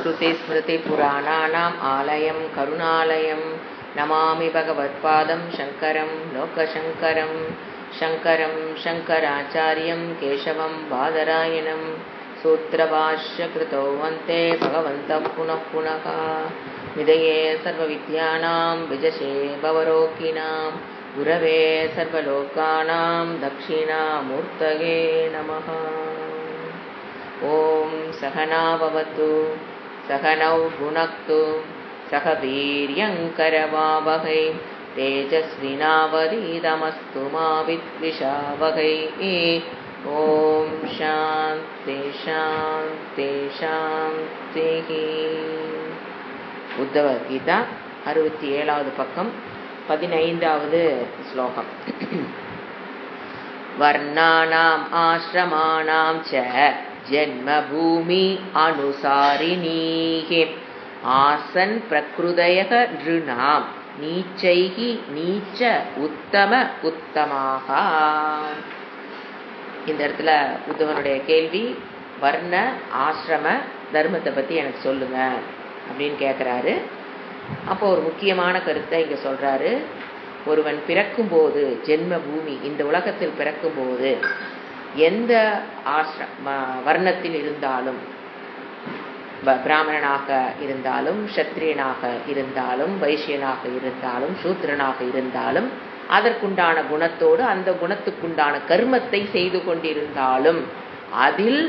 श्रुतिस्मृतिपुराणानाम् आलयं करुणालयं नमामि भगवत्पादं शङ्करं लोकशङ्करं शङ्करं शङ्कराचार्यं केशवं बादरायणं सूत्रभाष्यकृतौ वन्दे भगवन्तं पुनः पुनः विदये सर्वविद्यानां विजशे भवरोगिणां गुरवे सर्वलोकानां दक्षिणामूर्तये नमः। ॐ सहना भवतु सहनौ भुनक्तु सह वीर्यङ्करवावहै तेजस्विनावधीतमस्तु मा विद्विषावहै। ॐ शान्ति शान्ति शान्तिः। உத்தவகீதா 67வது பக்கம் 15வது ஸ்லோகம். வர்ணானாம் ஆஶ்ரமாணாம் ச ஜன்மபூமி அனுசாரிணீஹ ஆசன் பிரக்ருதயக ந்ருணாம் நீச்சைஹி நீச்ச உத்தம உத்தமாக. இந்த இடத்துல உத்தவனுடைய கேள்வி, வர்ண ஆசிரம தர்மத்தை பத்தி எனக்கு சொல்லுங்க அப்படின்னு கேட்குறாரு. அப்போ ஒரு முக்கியமான கருத்தை இங்க சொல்றாரு. ஒருவன் பிறக்கும்போது ஜென்ம பூமி, இந்த உலகத்தில் பிறக்கும்போது எந்த வர்ணத்தில் இருந்தாலும், பிராமணனாக இருந்தாலும் சத்திரியனாக இருந்தாலும் வைசியனாக இருந்தாலும் சூத்ரனாக இருந்தாலும் அதற்குண்டான குணத்தோடு அந்த குணத்துக்குண்டான கர்மத்தை செய்து கொண்டிருந்தாலும் அதில்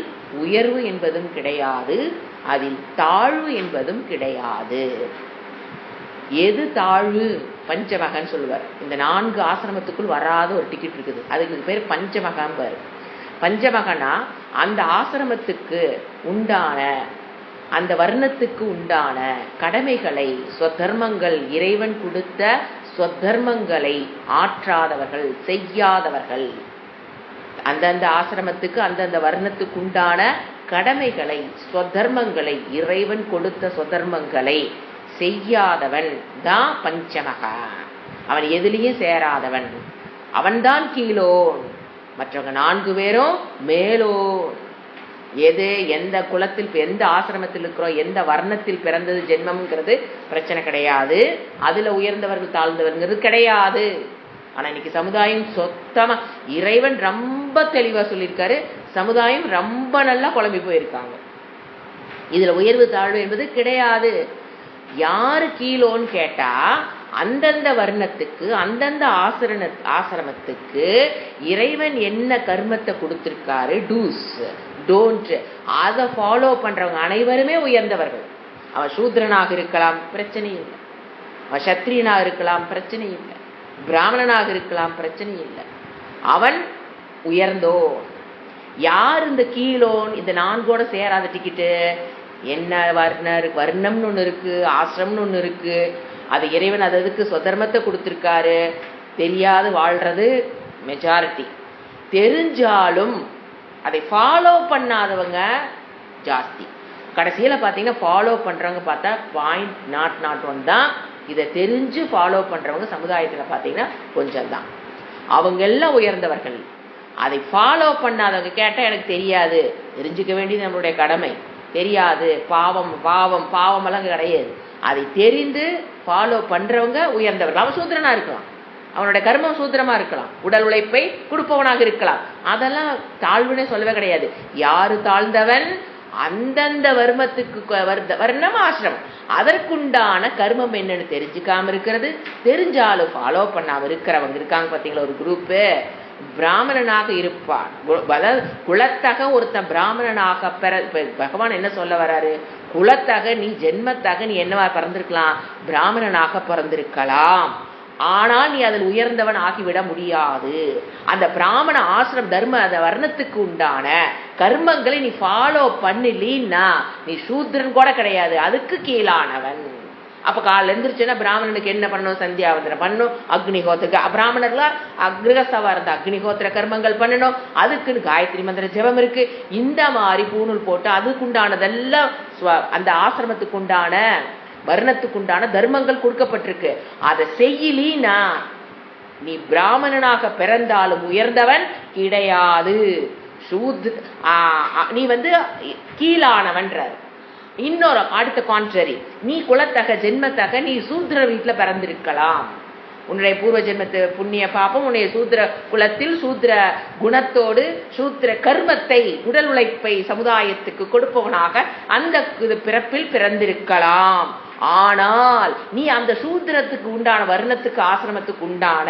உயர்வு என்பதும் கிடையாது, அதில் தாழ்வு என்பதும் கிடையாது. எது தாழ்வு? பஞ்சமகன் சொல்லுவார். இந்த 4 ஆசிரமத்துக்குள் வராத ஒரு டிக்கெட் இருக்குது, அதுக்கு பேர் பஞ்சமகம் பாரு. பஞ்சமகனா அந்த ஆசிரமத்துக்கு உண்டான அந்த வர்ணத்துக்கு உண்டான கடமைகளை ஸ்வதர்மங்கள், இறைவன் கொடுத்த ஸ்வதர்மங்களை ஆற்றாதவர்கள், செய்யாதவர்கள், அந்தந்த ஆசிரமத்துக்கு அந்தந்த வர்ணத்துக்கு உண்டான கடமைகளை ஸ்வதர்மங்களை, இறைவன் கொடுத்த ஸ்வதர்மங்களை செய்யாதவன் தான் பஞ்சமகா. அவன் எதுலேயும் சேராதவன், அவன்தான் கீழோன், மற்றவங்க 4 பேரும் மேலோன். எது எந்த குலத்தில் எந்த ஆசிரமத்தில் இருக்கிறோம், எந்த வர்ணத்தில் பிறந்தது ஜென்மம்ங்கிறது பிரச்சனை கிடையாது, அதுல உயர்ந்தவர்கள் தாழ்ந்தவர்ங்கிறது கிடையாது. ஆனா இன்னைக்கு சமுதாயம் சொத்தமா, இறைவன் ரொம்ப தெளிவா சொல்லியிருக்காரு, சமுதாயம் ரொம்ப நல்லா குழம்பி போயிருக்காங்க. இதுல உயர்வு தாழ்வு என்பது கிடையாது. யாரு கீழோன்னு கேட்டா அந்தந்த வர்ணத்துக்கு அந்தந்த ஆசிரமத்துக்கு இறைவன் என்ன கர்மத்தை கொடுத்திருக்காரு, டூஸ் டோன்ட், அதை ஃபாலோ பண்றவங்க அனைவருமே உயர்ந்தவர்கள். அவன் சூத்ரனாக இருக்கலாம் பிரச்சனை இல்லை, அவன் சத்திரியனாக இருக்கலாம் பிரச்சனை இல்லை, பிராமணனாக இருக்கலாம் பிரச்சனை இல்லை, அவன் உயர்ந்தோ. யார் இந்த கீழோன்? இந்த 4 சேராத டிக்கெட்டு என்ன? வர்ணம்னு ஒண்ணு இருக்கு, ஆசிரம்னு ஒண்ணு இருக்கு, அது இறைவன் அதுக்கு சொதர்மத்தை கொடுத்திருக்காரு. தெரியாது வாழ்றது மெஜாரிட்டி, தெரிஞ்சாலும் அதை ஃபாலோ பண்ணாதவங்க ஜாஸ்தி. கடைசியில பாத்தீங்கன்னா ஃபாலோ பண்றவங்க பார்த்தா 0.01 தான். இதை தெரிஞ்சு ஃபாலோ பண்றவங்க சமுதாயத்துல பாத்தீங்கன்னா கொஞ்சம் தான். அவங்க எல்லாம் உயர்ந்தவர்கள். அதை ஃபாலோ பண்ணாதவங்க கேட்டா எனக்கு தெரியாது, தெரிஞ்சுக்க வேண்டியது நம்மளுடைய கடமை. தெரியாது, பாவம் பாவம் பாவம் எல்லாம் கிடையாது. அதை தெரிந்து ஃபாலோ பண்றவங்க உயர்ந்தவர்கள். அவன் சூத்திரனா இருக்கலாம், அவனுடைய கர்மம் சூத்திரமா இருக்கலாம், உடல் உழைப்பை கொடுப்பவனாக இருக்கலாம், அதெல்லாம் தாழ்வுனே சொல்லவே கிடையாது. யாரு தாழ்ந்தவன்? அந்தந்த வர்மத்துக்கு வர்ணம் ஆசிரமம் அதற்குண்டான கர்மம் என்னன்னு தெரிஞ்சுக்காம இருக்கிறது, தெரிஞ்சாலும் ஃபாலோ பண்ணாம இருக்கிறவங்க இருக்காங்க. பாத்தீங்களா ஒரு குரூப்பு, பிராமணனாக இருப்பான், குலத்தக ஒருத்தன் பிராமணனாக பகவான் என்ன சொல்ல வராரு, குலத்தக நீ ஜென்மத்தக நீ என்னவா பிறந்திருக்கலாம், பிராமணனாக பிறந்திருக்கலாம், ஆனால் நீ அதில் உயர்ந்தவன் ஆகிவிட முடியாது. அந்த பிராமண ஆசிரம் தர்ம அந்த வர்ணத்துக்கு உண்டான கர்மங்களை நீ ஃபாலோ பண்ணலீன்னா நீ சூத்ரன் கூட கிடையாது, அதுக்கு கீழானவன். அப்ப காலைல எழுந்திருச்சுன்னா பிராமணனுக்கு என்ன பண்ணணும்? சந்தியாவந்தனம் பண்ணணும், அக்னிஹோத்திர, பிராமணர்களா அக்ரகசவா இருந்த அக்னிஹோத்திர கர்மங்கள் பண்ணணும், அதுக்குன்னு காயத்ரி மந்திர ஜபம் இருக்கு. இந்த மாதிரி பூணூல் போட்டு அதுக்குண்டானதெல்லாம் அந்த ஆசிரமத்துக்கு உண்டான வர்ணத்துக்குண்டான தர்மங்கள் கொடுக்கப்பட்டிருக்கு. அதை செய்யலீனா நீ பிராமணனாக பிறந்தாலும் உயர்ந்தவன் கிடையாது, நீ கீழானவன்றார். இன்னொரு அடுத்த கான்ட்ரரி, நீ குலத்தக ஜென்மத்தக நீ சூத்ர வீட்டுல பிறந்திருக்கலாம். உன்னுடைய பூர்வ ஜென்மத்து புண்ணிய பாப்பம் உன்னுடைய சூத்ர குலத்தில் சூத்ர குணத்தோடு சூத்ர கர்மத்தை உடல் உழைப்பை சமுதாயத்துக்கு கொடுப்பவனாக அந்த பிறப்பில் பிறந்திருக்கலாம். ஆனால் நீ அந்த சூத்திரத்துக்கு உண்டான வர்ணத்துக்கு ஆசிரமத்துக்கு உண்டான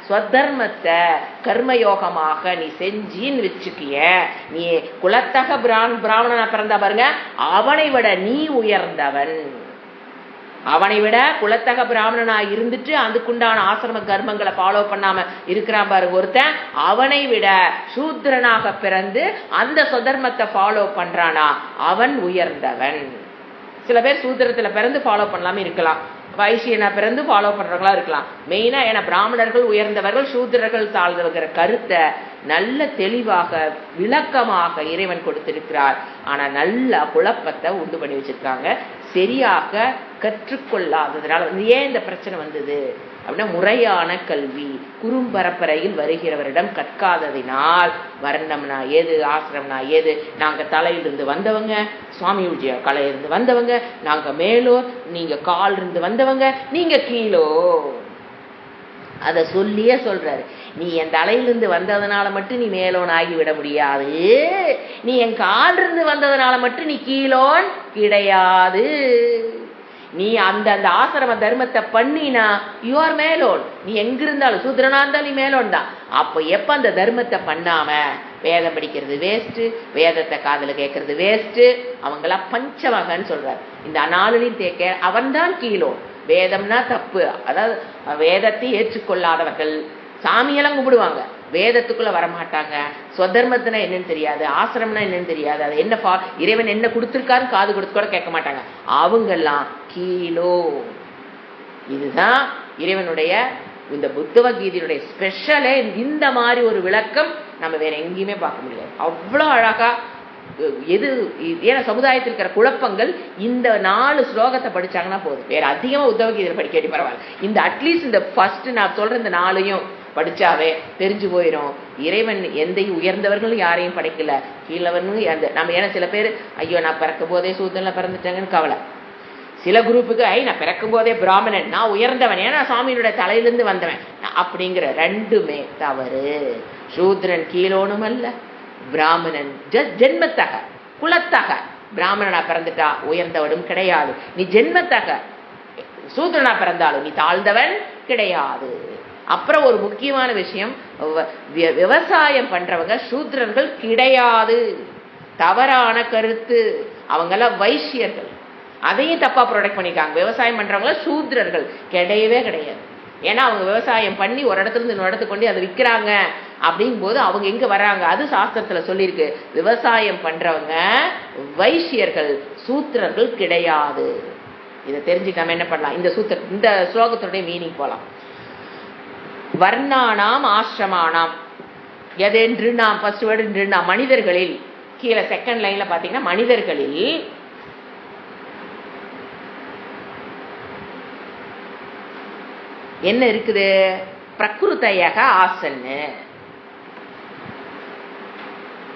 ஸ்வதர்மத்தை கர்மயோகமாக நீ செஞ்சின்னு வச்சுக்கிய, நீ குலத்தக பிராமணனா பிறந்தா பாருங்க, அவனை விட நீ உயர்ந்தவன். அவனை விட குலத்தக பிராமணனா இருந்துட்டு அதுக்குண்டான ஆசிரம கர்மங்களை ஃபாலோ பண்ணாம இருக்கிறான் பாருங்க ஒருத்தன், அவனை விட சூத்திரனாக பிறந்து அந்த சொதர்மத்தை ஃபாலோ பண்றானா அவன் உயர்ந்தவன். சில பேர் சூத்திரத்துல பிறந்து ஃபாலோ பண்ணலாம இருக்கலாம், வைசியனா பிறந்து ஃபாலோ பண்றவங்களா இருக்கலாம். மெயினா ஏன்னா பிராமணர்கள் உயர்ந்தவர்கள் சூத்திரர்கள் தாழ்ந்தவங்கிற கருத்தை நல்ல தெளிவாக விளக்கமாக இறைவன் கொடுத்திருக்கிறார். ஆனா நல்ல குழப்பத்தை உண்டு பண்ணி வச்சிருக்காங்க, சரியாக கற்றுக்கொள்ளாததுனால. ஏன் இந்த பிரச்சனை வந்தது அப்படின்னா, முறையான கல்வி குறும்பரப்பரையில் வருகிறவரிடம் கற்காததினால் வர்ணம்னா ஏது, ஆசிரம்னா ஏது, நாங்க தலையிலிருந்து வந்தவங்க, சுவாமி விஜய கலையிலிருந்து வந்தவங்க, நாங்க மேலோர், நீங்க கால் இருந்து வந்தவங்க, நீங்க கீழோ, அத சொல்லியே சொல்றாரு. நீ என் தலையிலிருந்து வந்ததுனால மட்டும் நீ மேலோன் ஆகிவிட முடியாது, நீ என் கால் இருந்து வந்ததுனால மட்டும் நீ கீழோன் கிடையாது. நீ அந்த அந்த ஆசிரம தர்மத்தை பண்ணினா யூஆர் மேலோன். நீ எங்க இருந்தாலும் சூத்திரனா இருந்தாலும் நீ மேலோன் தான். அப்ப எப்ப அந்த தர்மத்தை பண்ணாம வேதம் படிக்கிறது வேஸ்ட், வேதத்தை காதல கேட்கறது வேஸ்ட், அவங்களா பஞ்சவகன்னு சொல்றாரு. இந்த அனாலின் தேக்க அவன் தான் கீழோன். வேதம்னா தப்பு, அதாவது வேதத்தை ஏற்றுக்கொள்ளாதவர்கள் சாமியெல்லாம் கும்பிடுவாங்க, வேதத்துக்குள்ள வரமாட்டாங்க, ஸ்வதர்மத்தினா என்னன்னு தெரியாது, ஆசிரமம்னா என்னன்னு தெரியாது, அது என்ன இறைவன் என்ன கொடுத்திருக்காருன்னு காது கொடுத்து கூட கேட்க மாட்டாங்க, அவங்கெல்லாம் கீழோ. இதுதான் இறைவனுடைய இந்த புத்தவகீதையுடைய ஸ்பெஷலே. இந்த மாதிரி ஒரு விளக்கம் நம்ம வேற எங்கேயுமே பார்க்க முடியாது. அவ்வளோ அழகா எது ஏன்னா சமுதாயத்தில் இருக்கிற குழப்பங்கள் இந்த 4 ஸ்லோகத்தை படிச்சாங்கன்னா போதும், வேற அதிகமா உத்தவகீதையில படிக்க வேண்டிய பரவாயில்ல. இந்த அட்லீஸ்ட் இந்த ஃபர்ஸ்ட் நான் சொல்ற இந்த 4ஐயும் படிச்சாவே தெரிஞ்சு போயிடும். இறைவன் எந்தையும் உயர்ந்தவர்களும் யாரையும் படைக்கல, கீழவனும் நம்ம. ஏன்னா சில பேர் ஐயோ நான் பிறக்கும் போதே சூத்திரன்ல பிறந்துட்டேங்கன்னு கவலை. சில குரூப்புக்கு நான் பிறக்கும் போதே பிராமணன், நான் உயர்ந்தவன், ஏன்னா சாமியினுடைய தலையிலிருந்து வந்தவன் அப்படிங்கிற ரெண்டுமே தவறு. சூத்ரன் கீழோனும் அல்ல, பிராமணன் ஜென்மத்தக குலத்தக பிராமணனா பிறந்துட்டா உயர்ந்தவனும் கிடையாது, நீ ஜென்மத்தக சூத்ரனா பிறந்தாலும் நீ தாழ்ந்தவன் கிடையாது. அப்புறம் ஒரு முக்கியமான விஷயம், விவசாயம் பண்றவங்க சூத்ரர்கள் கிடையாது, தவறான கருத்து. அவங்கெல்லாம் வைசியர்கள், அதையும் தப்பா ப்ரொடெக்ட் பண்ணிருக்காங்க. விவசாயம் பண்றவங்கள சூத்ரர்கள் கிடையவே கிடையாது. ஏன்னா அவங்க விவசாயம் பண்ணி ஒரு இடத்துல இருந்து இன்னொரு இடத்துக்கு கொண்டு அதை விற்கிறாங்க. அப்படிங்கும் போது அவங்க எங்க வர்றாங்க, அது சாஸ்திரத்துல சொல்லியிருக்கு, விவசாயம் பண்றவங்க வைசியர்கள், சூத்திரர்கள் கிடையாது. இதை தெரிஞ்சுக்காம என்ன பண்ணலாம், இந்த ஸ்லோகத்துடைய மீனிங் போலாம். வர்ணானாம் ஆசிரமானாம் எதென்று நாம் ஃபர்ஸ்ட் வேர்டு மனிதர்களில், கீழே செகண்ட் லைன்ல பாத்தீங்கன்னா மனிதர்களில் என்ன இருக்குது, பிரகிருதையக ஆசன்னு.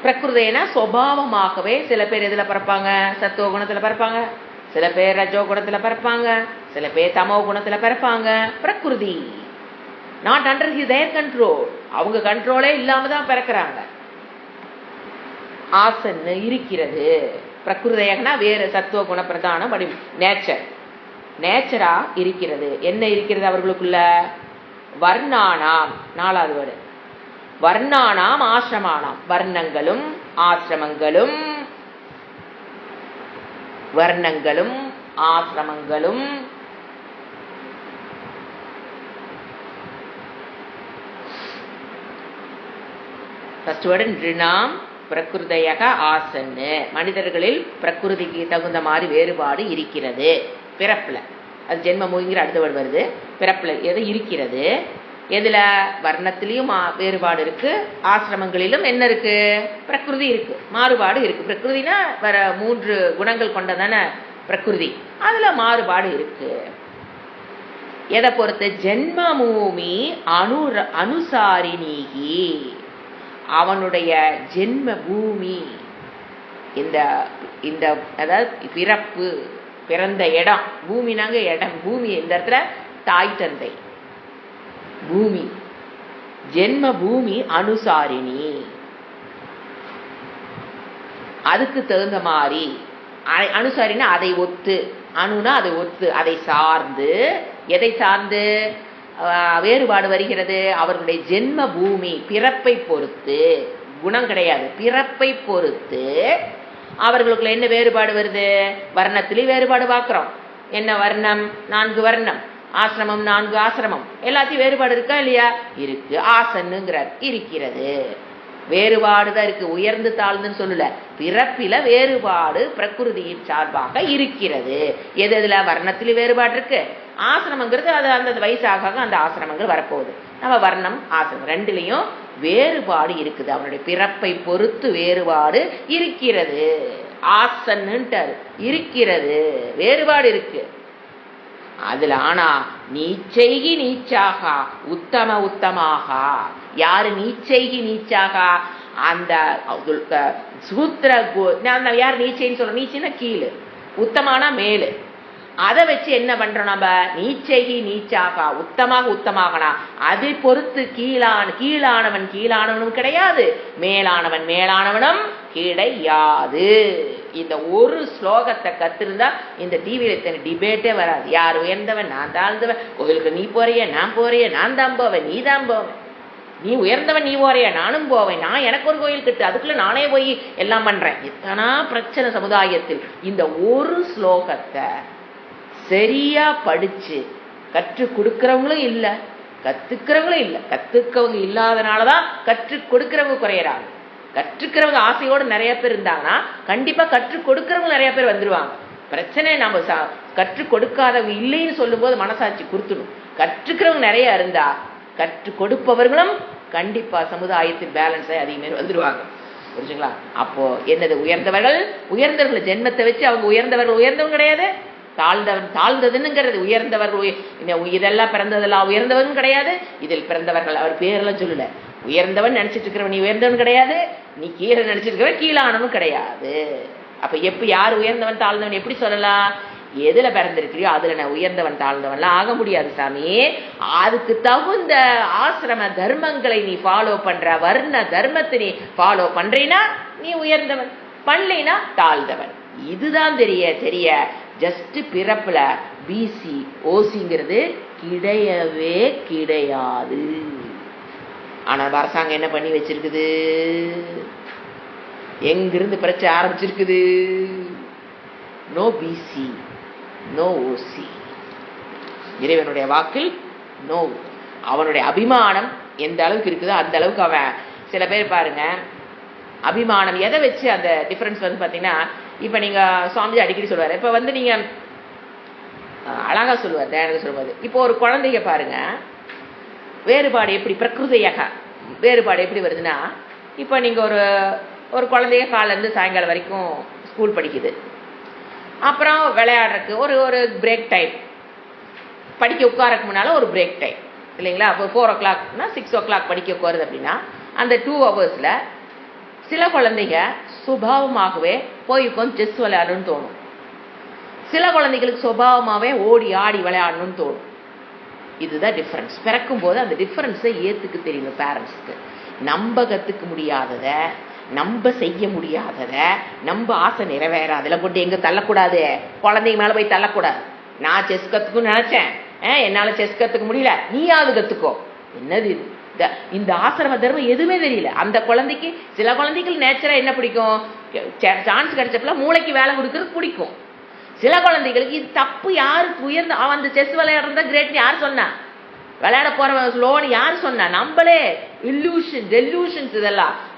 பிரகிருதைனா சுபாவமாகவே சில பேர் எதுல பிறப்பாங்க, சத்துவ குணத்துல பிறப்பாங்க, சில பேர் ரஜோ குணத்துல பிறப்பாங்க, சில பேர் தமோ குணத்துல பிறப்பாங்க. பிரகிருதி நாட் அண்டர் தேர் கண்ட்ரோல், அவங்க கண்ட்ரோலே இல்லாம தான் பிறக்கிறாங்க. ஆசன்னு இருக்கிறது. பிரகிருதையகனா வேறு சத்துவ குண பிரதானம் நேச்சரா இருக்கிறது. என்ன இருக்கிறது அவர்களுக்குள்ள, வர்ணானாம், 4வது வேர்டு, வர்ணானாம் ஆசிரமானாம், வர்ணங்களும் ஆசிரமங்களும், வர்ணங்களும் ஆசிரமங்களும். ஃபர்ஸ்ட் வேர்டு நிருணாம் பிரகிருதையக ஆசன்னு, மனிதர்களில் பிரகிருதிக்கு தகுந்த மாதிரி வேறுபாடு இருக்கிறது. பிறப்புல அது ஜென்மமூங்கிற அடுத்த வேர்டு வருது. பிறப்புல எது இருக்கிறது, எதுல வர்ணத்திலையும் வேறுபாடு இருக்கு, ஆசிரமங்களிலும் என்ன இருக்கு, பிரகிருதி இருக்கு, மாறுபாடு இருக்கு. பிரகிருதினா வேற 3 குணங்கள் கொண்டதான பிரகிருதி, அதுல மாறுபாடு இருக்கு. எதை பொறுத்து, ஜென்மபூமி அனுசாரிணிகி, அவனுடைய ஜென்ம பூமி இந்த இந்த அதாவது பிறப்பு, பிறந்த இடம், பூமினாங்க இடம், பூமி இந்த இடத்துல தாய் தந்தை, பூமி ஜென்ம பூமி அனுசாரிணி. அதுக்கு தகுந்த மாதிரி அனுசாரினா அதை ஒத்து, அணுனா அதை ஒத்து, அதை சார்ந்து, எதை சார்ந்து வேறுபாடு வருகிறது? அவர்களுடைய ஜென்ம பூமி பிறப்பை பொறுத்து, குணம் கிடையாது, பிறப்பை பொறுத்து அவர்களுக்குள்ள என்ன வேறுபாடு வருது? வர்ணத்திலேயும் வேறுபாடு பார்க்கிறோம். என்ன வர்ணம்? 4 வர்ணம், ஆசிரமம் 4 ஆசிரமம், எல்லாத்தையும் வேறுபாடு இருக்கா இல்லையா? இருக்கு. ஆசன்னுங்கிறார், இருக்கிறது. வேறுபாடுதான் இருக்கு, உயர்ந்து தாழ்ந்துன்னு சொல்லல. பிறப்பில வேறுபாடு பிரகிருதியின் சார்பாக இருக்கிறது. எது எதுல? வர்ணத்தில வேறுபாடு இருக்கு. ஆசிரமங்கிறது அது அந்த வயசாக அந்த ஆசிரமங்கள் வரப்போகுது. நம்ம வர்ணம் ஆசிரமம் ரெண்டுலையும் வேறுபாடு இருக்குது. அவனுடைய பிறப்பை பொறுத்து வேறுபாடு இருக்கிறது. ஆசன்னுட்டாரு, இருக்கிறது, வேறுபாடு இருக்கு அதுல. ஆனா நீச்சைகி நீச்சாக உத்தம உத்தமாக. யாரு நீச்சைகி நீச்சாக? அந்த சூத்திர யார் நீச்சைன்னு சொல்ற? நீச்சைன்னா கீழே, உத்தமானா மேலு. அதை வச்சு என்ன பண்றோம் நம்ம? நீச்சைகி நீச்சாக உத்தமாக உத்தமாகனா அதை பொறுத்து கீழானவன் கீழானவனும் கிடையாது, மேலானவன் மேலானவனும் கிடையாது. இந்த ஒரு ஸ்லோகத்தை கத்திருந்தா இந்த டிவியில இத்தனை டிபேட்டே வராது. யார் உயர்ந்தவன், நான் தாழ்ந்தவன், கோயிலுக்கு நீ போறிய நான் போறிய, நான் தான் போவேன் நீ தான் போவேன், நீ உயர்ந்தவன் நீ போறிய நானும் போவேன், நான் எனக்கு ஒரு கோயில் கிட்டு அதுக்குள்ள நானே போய் எல்லாம் பண்றேன். எத்தனா பிரச்சனை சமுதாயத்தில். இந்த ஒரு ஸ்லோகத்தை சரியா படிச்சு கற்றுக் கொடுக்கிறவங்களும் இல்ல, கத்துக்கிறவங்களும் இல்ல. கத்துக்கவங்க இல்லாதனாலதான் கற்றுக் கொடுக்கிறவங்க குறையறாங்க. கற்றுக்கிறவங்க ஆசையோடு நிறைய பேர் இருந்தாங்கன்னா கண்டிப்பா கற்றுக் கொடுக்கிறவங்க நிறைய பேர் வந்துருவாங்க. பிரச்சனை நம்ம கற்றுக் கொடுக்காதவங்க இல்லைன்னு சொல்லும் போது மனசாட்சி கொடுத்துடும். கற்றுக்கிறவங்க நிறைய இருந்தா கற்றுக் கொடுப்பவர்களும் கண்டிப்பா சமுதாயத்தில் பேலன்ஸை அதிகமே வந்துருவாங்க. புரிஞ்சுங்களா? அப்போ என்னது? உயர்ந்தவர்கள் ஜென்மத்தை வச்சு அவங்க உயர்ந்தவங்க கிடையாது, தாழ்ந்ததுங்கிறது உயர்ந்தவர்கள். இதெல்லாம் பிறந்ததெல்லாம் உயர்ந்தவன் கிடையாது, இதில் பிறந்தவர்கள் அவர் பேரெல்லாம் சொல்லல. உயர்ந்தவன் நினைச்சிட்டு இருக்கிறவன் நீ உயர்ந்தவன் கிடையாது, நீ கீழே நினைச்சிட்டு இருக்கிறவன் கீழானவன் கிடையாது. அப்ப எப்ப யார் உயர்ந்தவன் தாழ்ந்தவன் எப்படி சொல்லலாம்? எதுல பிறந்திருக்கிறியோ அதுல நான் உயர்ந்தவன் தாழ்ந்தவன்லாம் ஆக முடியாது சாமி. அதுக்கு தகுந்த ஆசிரம தர்மங்களை நீ ஃபாலோ பண்ற, வர்ண தர்மத்தை நீ ஃபாலோ பண்றீனா நீ உயர்ந்தவன், பண்ணலைனா தாழ்ந்தவன். இதுதான் தெரிய ஜஸ்ட் பிறப்புல பிசி ஓசிங்கிறது கிடையவே கிடையாது. ஆனா அரசாங்கம் என்ன பண்ணி வச்சிருக்குது? எங்கிருந்து பிரச்சனை ஆரம்பிச்சிருக்குது? நோ பிசி நோ ஓசி. இறைவனுடைய வாக்கில் நோ. அவனுடைய அபிமானம் எந்த அளவுக்கு இருக்குதோ அந்த அளவுக்கு அவன். சில பேர் பாருங்க, அபிமானம் எதை வச்சு அந்த டிஃபரன்ஸ் வந்து பாத்தீங்கன்னா, இப்ப நீங்க சுவாமிஜி அடிக்கடி சொல்லுவாரு, இப்ப வந்து நீங்க அழகா சொல்லுவார் தயானந்த சொல்லுவாரு. இப்போ ஒரு குழந்தைய பாருங்க, வேறுபாடு எப்படி பிரகிருதியாக வேறுபாடு எப்படி வருதுன்னா, இப்போ நீங்க ஒரு குழந்தைய காலைல இருந்து சாயங்காலம் வரைக்கும் ஸ்கூல் படிக்குது, அப்புறம் விளையாடுறதுக்கு ஒரு பிரேக் டைம், படிக்க உட்காரக்கு முன்னால ஒரு பிரேக் டைம் இல்லைங்களா? அப்போ 4 o'clock 6 o'clock படிக்க உட்காருது அப்படின்னா அந்த 2 hours சில குழந்தைங்க சுபாவமாகவே போய் உட்காந்து செஸ் விளையாடணும்னு தோணும். சில குழந்தைகளுக்கு சுபாவமாகவே ஓடி ஆடி விளையாடணும்னு தோணும். இதுதான் டிஃபரன்ஸ். பிறக்கும் போது அந்த டிஃபரன்ஸை ஏற்றுக்க தெரியணும் பேரண்ட்ஸ்க்கு. நம்ம கற்றுக்க முடியாதத, நம்ம செய்ய முடியாதத, நம்ம ஆசை நிறைவேறாதல கொண்டு எங்க தள்ளக்கூடாது, குழந்தைங்க மேலே போய் தள்ளக்கூடாது. நான் செஸ் கற்றுக்குன்னு நினச்சேன், என்னால் செஸ் கற்றுக்க முடியல, நீயாவது கற்றுக்கோ. என்னது இது? இந்த ஆசிரம தர்மம் எதுவுமே தெரியல அந்த குழந்தைக்கு. சில குழந்தைகள் நேச்சரா என்ன பிடிக்கும், சான்ஸ் கிடைச்சப்பல மூளைக்கு வேலை கொடுக்கறது பிடிக்கும். சில குழந்தைகளுக்கு இது தப்பு. யாருக்கு உயர்ந்த அவன் அந்த செஸ் விளையாடுறதா கிரேட் யார் சொன்னா? விளையாட போறவன் ஸ்லோன்னு யார் சொன்னா? நம்மளே டெல்யூஷன்ஸ்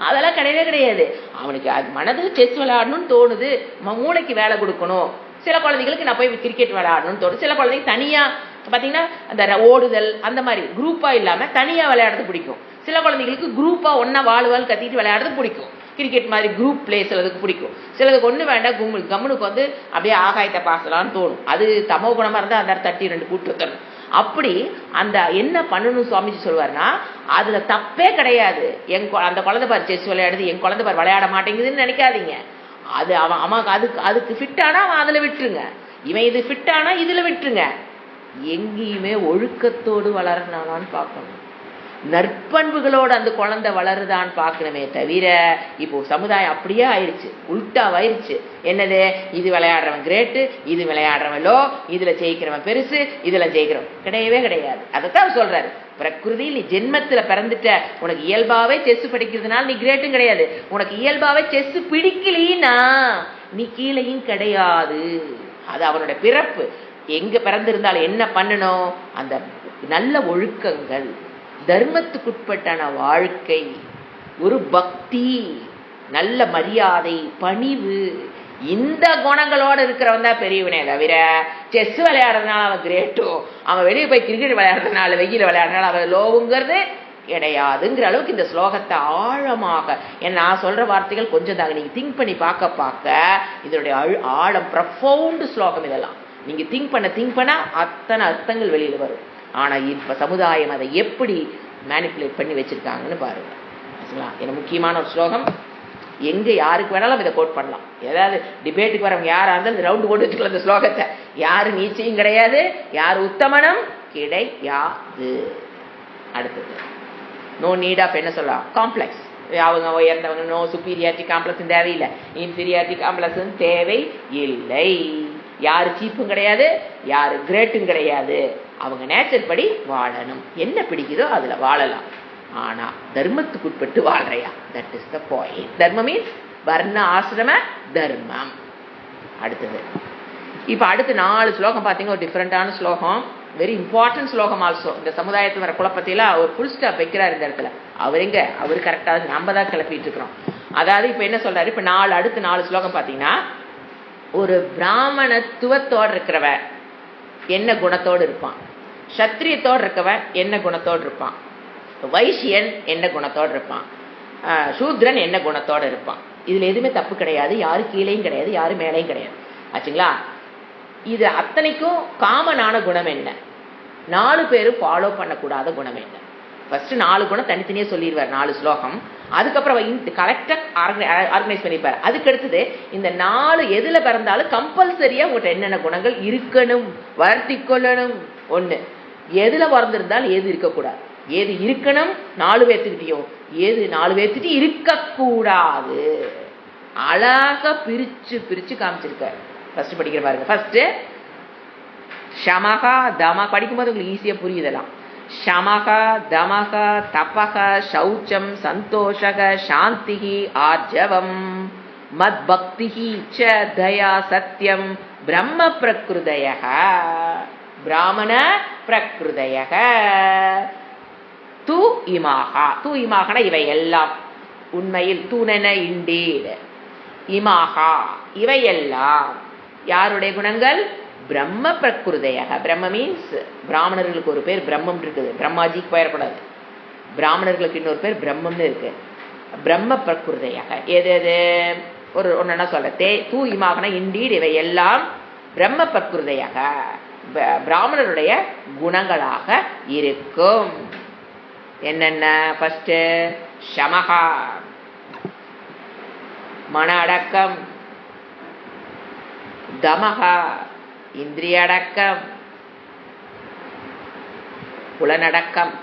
அதெல்லாம் கிடையவே கிடையாது. அவனுக்கு அது மனதுக்கு செஸ் விளையாடணும்னு தோணுது, மூளைக்கு வேலை கொடுக்கணும். சில குழந்தைகளுக்கு நான் போய் கிரிக்கெட் விளையாடணும்னு தோணும். சில குழந்தைங்க தனியா பார்த்தீங்கன்னா அந்த ஓடுதல் அந்த மாதிரி குரூப்பா இல்லாம தனியா விளையாடுறது பிடிக்கும். சில குழந்தைகளுக்கு குரூப்பா ஒன்னா வாழ்வாள் கத்திட்டு விளையாடுறது பிடிக்கும். கிரிக்கெட் மாதிரி குரூப் பிளே சிலதுக்கு பிடிக்கும். சிலதுக்கு ஒண்ணு வேண்டாம், கம்முனுக்கு வந்து அப்படியே ஆகாயத்தை பாசலான்னு தோணும். அது தமோ குணமா இருந்தா அந்த தட்டி 2 கூட்டு வைக்கணும். அப்படி அந்த என்ன பண்ணணும் சுவாமிஜி சொல்லுவாருன்னா, அதுல தப்பே கிடையாது. அந்த குழந்தை பாரு செஸ் விளையாடுது, என் குழந்தை பாரு விளையாட மாட்டேங்குதுன்னு நினைக்காதீங்க. அது அவன் அதுக்கு ஃபிட் ஆனா அவன் அதுல விட்டுருங்க, இவன் இது ஃபிட் ஆனா இதுல விட்டுருங்க. எங்கேயுமே ஒழுக்கத்தோடு வளர்னாலான்னு பார்க்கணும், நற்பண்புகளோடு அந்த குழந்தை வளருதான்னு பார்க்கணுமே தவிர, இப்போ சமுதாயம் அப்படியே ஆயிடுச்சு, உல்டாவாயிருச்சு. என்னது, இது விளையாடுறவன் கிரேட்டு, இது விளையாடுறவன் லோ, இதுல ஜெயிக்கிறவன் பெருசு, இதுல ஜெயிக்கிறவன் கிடையவே கிடையாது. அதைத்தான் சொல்றாரு, பிரகிருதி நீ ஜென்மத்துல பிறந்துட்ட, உனக்கு இயல்பாவே செஸ் படிக்கிறதுனால நீ கிரேட்டும் கிடையாது, உனக்கு இயல்பாவே செஸ் பிடிக்கலீனா நீ கீழையும் கிடையாது. அது அவனுடைய பிறப்பு. எங்க பிறந்திருந்தாலும் என்ன பண்ணணும், அந்த நல்ல ஒழுக்கங்கள், தர்மத்துக்குட்பட்டான வாழ்க்கை, ஒரு பக்தி, நல்ல மரியாதை, பணிவு, இந்த குணங்களோட இருக்கிறவன் தான் பெரியவனே தவிர செஸ் விளையாடுறதுனால அவன் கிரேட்டோ, அவன் வெளியே போய் கிரிக்கெட் விளையாடுறதுனால வெயில விளையாடுறதுனால அவன் லோவுங்கிறது கிடையாதுங்கிற அளவுக்கு இந்த ஸ்லோகத்தை ஆழமாக, ஏன்னா நான் சொல்ற வார்த்தைகள் கொஞ்சம் தாங்க, நீங்க திங்க் பண்ணி பார்க்க இதனுடைய ஆழம், ப்ரொஃபவுண்ட் ஸ்லோகம் இதெல்லாம். நீங்க திங்க் பண்ண அத்தனை அர்த்தங்கள் வெளியில வரும். ஆனா இப்ப சமுதாயம் அதை எப்படி மேனிப்புலேட் பண்ணி வச்சிருக்காங்கன்னு பாருங்க. என்ன முக்கியமான ஒரு ஸ்லோகம், எங்க யாருக்கு வேணாலும் இதை கோட் பண்ணலாம். ஏதாவது டிபேட்டுக்கு வரவங்க யாரா இருந்தாலும் ரவுண்டு போட்டு வச்சுக்கலாம் இந்த ஸ்லோகத்தை. யாரு நீச்சையும் கிடையாது, யாரு உத்தமனம் கிடையாது. அடுத்தது நோ நீட் ஆஃப், என்ன சொல்லலாம், காம்ப்ளெக்ஸ். அவங்க உயர்ந்தவங்க, நோ சுப்பீரியாரிட்டி காம்ப்ளெக்ஸ் தேவையில்லை, இன்ஃபீரியாரிட்டி காம்ப்ளெக்ஸ் தேவை இல்லை. யாரு சீப்பும் கிடையாது, யாரு கிரேட்டும் கிடையாது. அவங்க நேச்சர் படி வாழணும், என்ன பிடிக்குதோ அதுல வாழலாம். ஆனா தர்மத்துக்கு உட்பட்டு வாழ்றையா, தட் இஸ் த பாயிண்ட். தர்மம் மீன்ஸ் வர்ண ஆசிரம தர்மம். அடுத்தது இப்ப அடுத்து 4 ஸ்லோகம் பாத்தீங்க, ஒரு டிஃபரெண்டான ஸ்லோகம், வெரி இம்பார்ட்டன்ட் ஸ்லோகம் ஆல்சோ. இந்த சமுதாயத்தில் வர குழப்பத்தில ஒரு ஃபுல் ஸ்டாப் வைக்கிறார் இந்த இடத்துல. அவரு கரெக்டா, நம்ம தான் கிளப்பிட்டு இருக்கிறோம். அதாவது இப்ப என்ன சொல்றாரு, இப்ப அடுத்து 4 ஸ்லோகம் பாத்தீங்கன்னா, ஒரு பிராமணத்துவத்தோடு இருக்கிறவன் என்ன குணத்தோடு இருப்பான், சத்திரியத்தோடு இருக்கவன் என்ன குணத்தோடு இருப்பான், வைசியன் என்ன குணத்தோடு இருப்பான், சூத்ரன் என்ன குணத்தோடு இருப்பான். இதுல எதுவுமே தப்பு கிடையாது, யாரு கீழேயும் கிடையாது, யாரு மேலேயும் கிடையாது. ஆச்சுங்களா? இது அத்தனைக்கும் காமனான குணம் என்ன, 4 பேரும் ஃபாலோ பண்ணக்கூடாத குணம் என்ன. ஃபர்ஸ்ட் 4 குணம் தனித்தனியே சொல்லிடுவார் 4 ஸ்லோகம். அதுக்கப்புறம் கலெக்டா ஆர்கனைஸ் பண்ணிப்பார். அதுக்கு அடுத்தது இந்த 4 எதுல பிறந்தாலும் கம்பல்சரியா உங்கள்கிட்ட என்னென்ன குணங்கள் இருக்கணும், வளர்த்தி கொள்ளணும். ஒண்ணு, எதுல பிறந்திருந்தாலும் எது இருக்கக்கூடாது, ஏது இருக்கணும் 4 பேர்த்துக்கிட்டையும், ஏது 4 பேர்த்துக்கிட்டையும் இருக்கக்கூடாது. அழகா பிரிச்சு காமிச்சிருக்க. ஃபர்ஸ்ட் படிக்கிற பாருங்க. ஃபர்ஸ்ட் ஷமகா தம, படிக்கும்போது உங்களுக்கு ஈஸியா புரியுதெல்லாம். ஷமக தமக தபக சௌச்சம் சந்தோஷக சாந்திஹி ஆர்ஜவம் மத் பக்திஹி ச தயா சத்யம் பிரம்ம பிரகிருதயக. பிராமண பிரகிருதயக து இமாகா. து இமாகனா இவை எல்லாம், உண்மையில் தூணன இண்டீட், இமாகா இவையெல்லாம் யாருடைய குணங்கள், பிரம்ம பிரகிருதயக. பிரம்ம மீன்ஸ் பிராமணர்களுக்கு ஒரு பேர் பிரம்மம் இருக்குது, பிரம்மாஜிக்கு போயிடக்கூடாது. பிராமணர்களுக்கு இன்னொரு பேர் பிரம்மம்னு இருக்கு. பிரம்ம பிரகிருதயக எது ஒன்னு என்ன சொல்ற, தூ இமாகனா இண்டீட் இவை எல்லாம் பிரம்ம பிரகிருதயக பிராமணருடைய குணங்களாக இருக்கும். என்னென்ன, ஃபர்ஸ்ட் ஷமகா மன அடக்கம், தமகா இந்திரிய அடக்கம், புலனடக்கம்.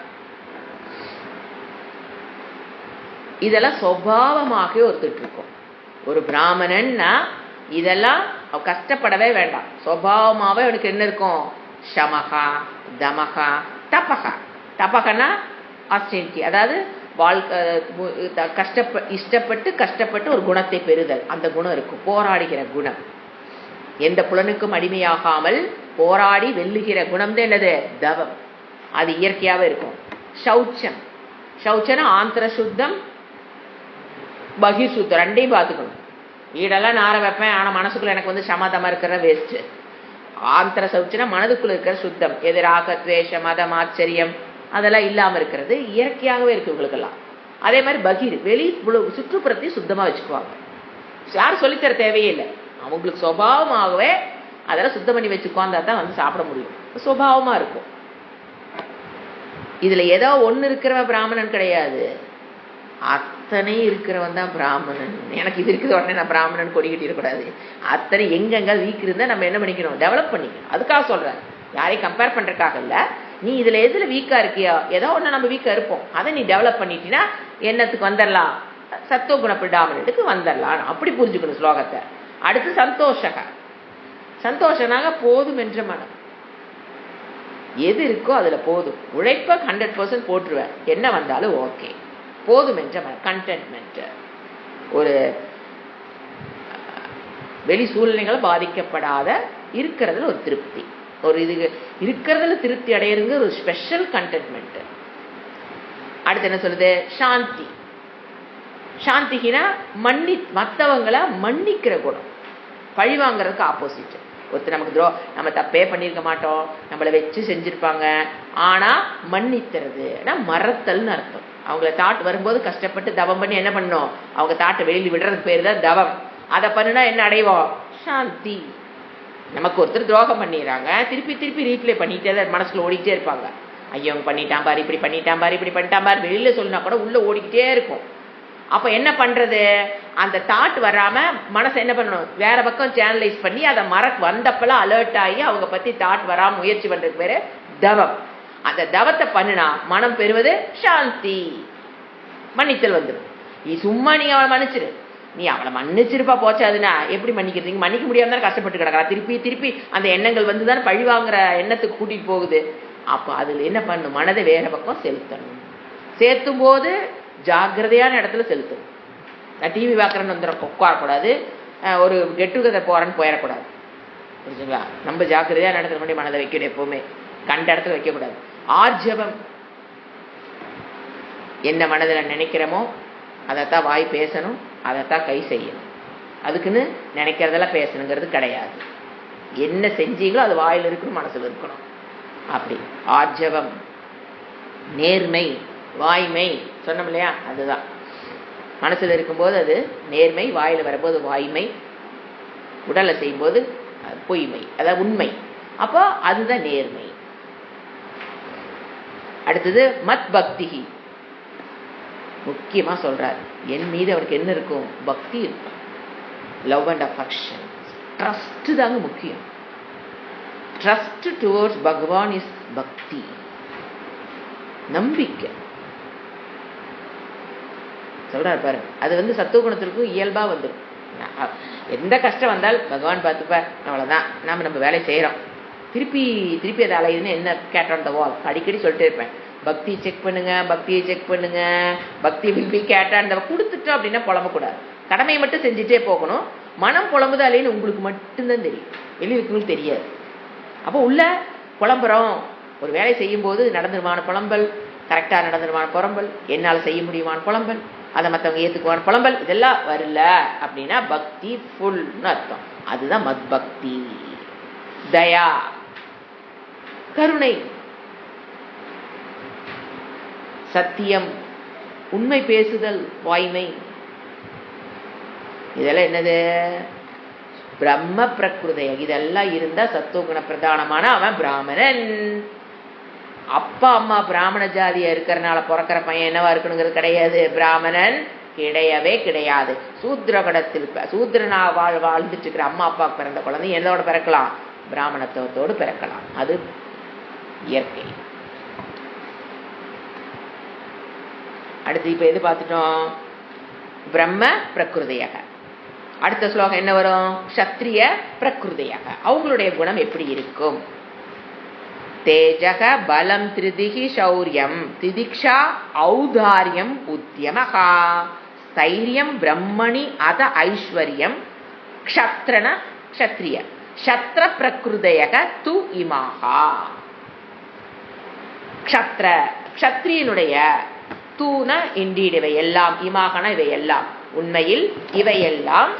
இதெல்லாம் சுபாவமாக ஒருத்தட்டு இருக்கும். ஒரு பிராமணன்னா இதெல்லாம் கஷ்டப்படவே வேண்டாம், சுபாவமாவே அவனுக்கு என்ன இருக்கும், ஷமகா தமகா தபகா. தபகனா ஆஸ்டெரிட்டி, அதாவது இஷ்டப்பட்டு கஷ்டப்பட்டு ஒரு குணத்தை பெறுதல், அந்த குணம் இருக்கும். போராடுகிற குணம், எந்த புலனுக்கும் அடிமையாகாமல் போராடி வெல்லுகிற குணம் தான் என்னது, தவம். அது இயற்கையாவே இருக்கும். சௌச்சம், சௌச்சனா ஆந்திர சுத்தம் பகி சுத்தம், ரெண்டையும் பார்த்துக்கணும். வீடெல்லாம் நார வைப்பேன், ஆனா மனசுக்குள்ள எனக்கு வந்து சமாதமா இருக்கிற வேஸ்ட். ஆந்திர சௌச்சனா மனதுக்குள்ள இருக்கிற சுத்தம், எதிராக துவேஷ மதம் ஆச்சரியம் அதெல்லாம் இல்லாம இருக்கிறது இயற்கையாகவே இருக்கு இவங்களுக்கெல்லாம். அதே மாதிரி பகீர், வெளி சுற்றுப்புறத்தையும் சுத்தமா வச்சுக்குவாங்க. யாரும் சொல்லித்தர தேவையே இல்லை, அவங்களுக்கு சுபாவமாகவே அதெல்லாம் சுத்தம் பண்ணி வச்சுக்குவாந்தா தான் வந்து சாப்பிட முடியும், சுபாவமா இருக்கும். இதுல ஏதோ ஒண்ணு இருக்கிறவ பிராமணன் கிடையாது, அத்தனை இருக்கிறவன் தான் பிராமணன். எனக்கு இது இருக்குது உடனே நான் பிராமணன் கொடி கட்டிடக்கூடாது. அத்தனை எங்கெங்க வீக் இருந்தால் நம்ம என்ன பண்ணிக்கணும், டெவலப் பண்ணிக்கணும். அதுக்காக சொல்கிறேன், யாரையும் கம்பேர் பண்ணுறதுக்காக இல்லை. நீ இதில் எதில் வீக்காக இருக்கியோ, ஏதோ ஒன்று நம்ம வீக்காக இருப்போம், அதை நீ டெவலப் பண்ணிட்டீங்கன்னா என்னத்துக்கு வந்துடலாம், சத்துவகுண பிரிடாமினட்டுக்கு வந்துடலாம். அப்படி புரிஞ்சுக்கணும் ஸ்லோகத்தை. அடுத்து சந்தோஷக. சந்தோஷனாக போதும் என்ற மனம். எது இருக்கோ அதில் போதும். உழைப்ப 100% போட்டுருவேன், என்ன வந்தாலும் ஓகே, போதும் என்ற மனம், கண்டென்ட்மெண்ட். ஒரு வெளி சூழ்நிலைகள் பாதிக்கப்படாத இருக்கிறதுல ஒரு திருப்தி, ஒரு இது இருக்கிறதுல திருப்தி அடையிறது ஒரு ஸ்பெஷல் கண்டென்ட்மெண்ட். அடுத்து என்ன சொல்லுது, சாந்தி. சாந்திகினா மற்றவங்களை மன்னிக்கிற குணம், பழி வாங்கறதுக்கு ஆப்போசிட். ஒருத்தர் நமக்கு நம்ம தப்பே பண்ணியிருக்க மாட்டோம், நம்மளை வச்சு செஞ்சிருப்பாங்க, ஆனா மன்னித்துறது மறத்தல்னு அர்த்தம். அவங்கள தாட் வரும்போது கஷ்டப்பட்டு தவம் பண்ணி என்ன பண்ணோம், அவங்க தாட்டை வெளியில் விடுறதுக்கு பேர் தான் தவம். அதை பண்ணுனா என்ன அடைவோம், சாந்தி. நமக்கு ஒருத்தர் துரோகம் பண்ணிடுறாங்க, திருப்பி திருப்பி ரீப்ளே பண்ணிட்டே தான் மனசுல ஓடிக்கிட்டே இருப்பாங்க. ஐயோ பண்ணிட்டான் பாரு, இப்படி பண்ணிட்டான் பாரு, இப்படி பண்ணிட்டான் பாரு, வெளியில சொல்லினா கூட உள்ள ஓடிக்கிட்டே இருக்கும். அப்ப என்ன பண்றது, அந்த தாட் வராம மனசை என்ன பண்ணணும், வேற பக்கம் சேனலைஸ் பண்ணி அதை வந்தப்பெல்லாம் அலர்ட் ஆகி அவங்க பத்தி தாட் வராம முயற்சி பண்றதுக்கு பேரு தவம். அந்த தவத்தை பண்ணுனா மனம் பெறுவது சாந்தி, மன்னித்தல் வந்துடும். நீ சும்மா நீ அவளை மன்னிச்சிரு, நீ அவளை மன்னிச்சிருப்பா போச்சாதுன்னா எப்படி மன்னிக்கிறீங்க, மன்னிக்க முடியாம தான் கஷ்டப்பட்டு கிடக்கிறா, திருப்பி திருப்பி அந்த எண்ணங்கள் வந்துதான் பழி வாங்குற எண்ணத்துக்கு கூட்டிட்டு போகுது. அப்ப அதுல என்ன பண்ணும், மனதை வேற பக்கம் செலுத்தணும். சேர்த்தும் போது ஜாக்கிரதையான இடத்துல செலுத்தணும். நான் டிவி பார்க்குறேன்னு வந்துடும் உட்காரக்கூடாது, ஒரு கெட் டுகெதர் போறேன்னு போயிடக்கூடாது, புரிஞ்சுங்களா. நம்ம ஜாக்கிரதையான இடத்துல மட்டும் மனதை வைக்கணும், எப்பவுமே கண்ட இடத்துல வைக்கக்கூடாது. ஆர்ஜவம், என்ன மனதில் நினைக்கிறோமோ அதைத்தான் வாய் பேசணும், அதைத்தான் கை செய்யணும். அதுக்குன்னு நினைக்கிறதெல்லாம் பேசணுங்கிறது கிடையாது. என்ன செஞ்சீங்களோ அது வாயில் இருக்கணும், மனசுல இருக்கணும். அப்படி ஆர்ஜவம். நேர்மை, வாய்மை சொன்னோம் இல்லையா, அதுதான் மனசுல இருக்கும்போது அது நேர்மை, வாயில வரும்போது வாய்மை, உடலை செய்யும்போது பொய்மை, அதாவது உண்மை. அப்போ அதுதான் நேர்மை. அடுத்தது மத் பக்தி. முக்கியமா சொல்றார், என் மீது அவருக்கு என்ன இருக்கும், பக்தி இருக்கும். லவ் அண்ட் அஃபெக்ஷன், ட்ரஸ்ட் தாங்க முக்கியம். ட்ரஸ்ட் டுவர்ட்ஸ் பகவான் இஸ் பக்தி, நம்பிக்கை. சொல்றாரு பாரு, அது சத்துவகுணத்திற்கும் இயல்பா வந்துடும். எந்த கஷ்டம் வந்தால் பகவான் பார்த்துப்ப, அவ்வளவுதான், நம்ம வேலை செய்யறோம். திருப்பி திருப்பி அதை அலையுதுன்னு என்ன கேட் ஆன் த வால் அடிக்கடி சொல்லிட்டே இருப்பேன். பக்தி செக் பண்ணுங்க, பக்தியை செக் பண்ணுங்க, பக்தி will be gate on the. கொடுத்துட்டோம் அப்படின்னா புலம்பக்கூடாது, கடமையை மட்டும் செஞ்சுட்டே போகணும். மனம் புலம்புதா இல்லைன்னு உங்களுக்கு மட்டும்தான் தெரியும், வெளியிருக்கவங்களுக்கு தெரியாது. அப்போ உள்ள புலம்புறோம், ஒரு வேலை செய்யும் போது நடந்துருமான புலம்பல், கரெக்டாக நடந்துருமான புலம்பல், என்னால் செய்ய முடியுமான புலம்பல், அதை மற்றவங்க ஏற்றுக்குவான புலம்பல், இதெல்லாம் வரல அப்படின்னா பக்தி ஃபுல்னு அர்த்தம். அதுதான் மத் பக்தி. தயா, கருணை, சத்தியம், உண்மை பேசுதல், வாய்மை, இதெல்லாம் என்னது, பிரம்ம பிரகிருதைய. இதெல்லாம் இருந்தா சத்துவகுண பிரதானமான அவன் பிராமணன். அப்பா அம்மா பிராமண ஜாதியா இருக்கிறனால பிறக்கிற பையன் என்னவா இருக்கணுங்கிறது கிடையாது, பிராமணன் கிடையவே கிடையாது. சூத்ரகணத்தில் சூத்ரனா வாழ்ந்துட்டு இருக்கிற அம்மா அப்பா பிறந்த குழந்தை எதோட பிறக்கலாம், பிராமணத்துவத்தோடு பிறக்கலாம். அது இயற்கை. அடுத்து இப்ப எது பார்த்துட்டோம், பிரம்ம பிரகிருதையாக. அடுத்த ஸ்லோகம் என்ன வரும், சத்திரிய பிரகிருதையாக. அவங்களுடைய குணம் எப்படி இருக்கும், தேஜக பலம் திரிதிகி சௌரியம் திதிக்ஷா ஔதாரியம் உத்யமஹா ஸ்தைரியம் பிரம்மணி அத ஐஸ்வர்யம் க்ஷத்ரன க்ஷத்ரிய க்ஷத்ர பிரகிருதையக து இமாஹா. க்ஷத்ர க்ஷத்ரியனுடைய, தூன இண்டீட் இவை எல்லாம், இமாகன இவை எல்லாம், உண்மையில் இவையெல்லாம்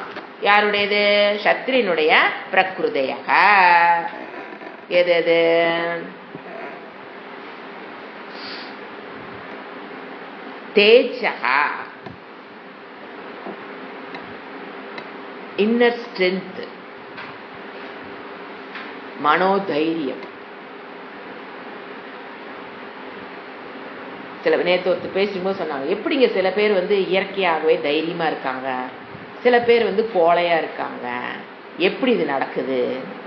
யாருடையது, சத்திரியனுடைய பிரகிருதையக. எது எது, தேஜக இன்னர் ஸ்ட்ரென்த், மனோதைரியம், சில நேற்று ஒருத்தர் பேசும்போது சொன்னாங்க, எப்படிங்க சில பேர் வந்து இயற்கையாகவே தைரியமா இருக்காங்க, சில பேர் வந்து கோழையா இருக்காங்க, எப்படி இது நடக்குது?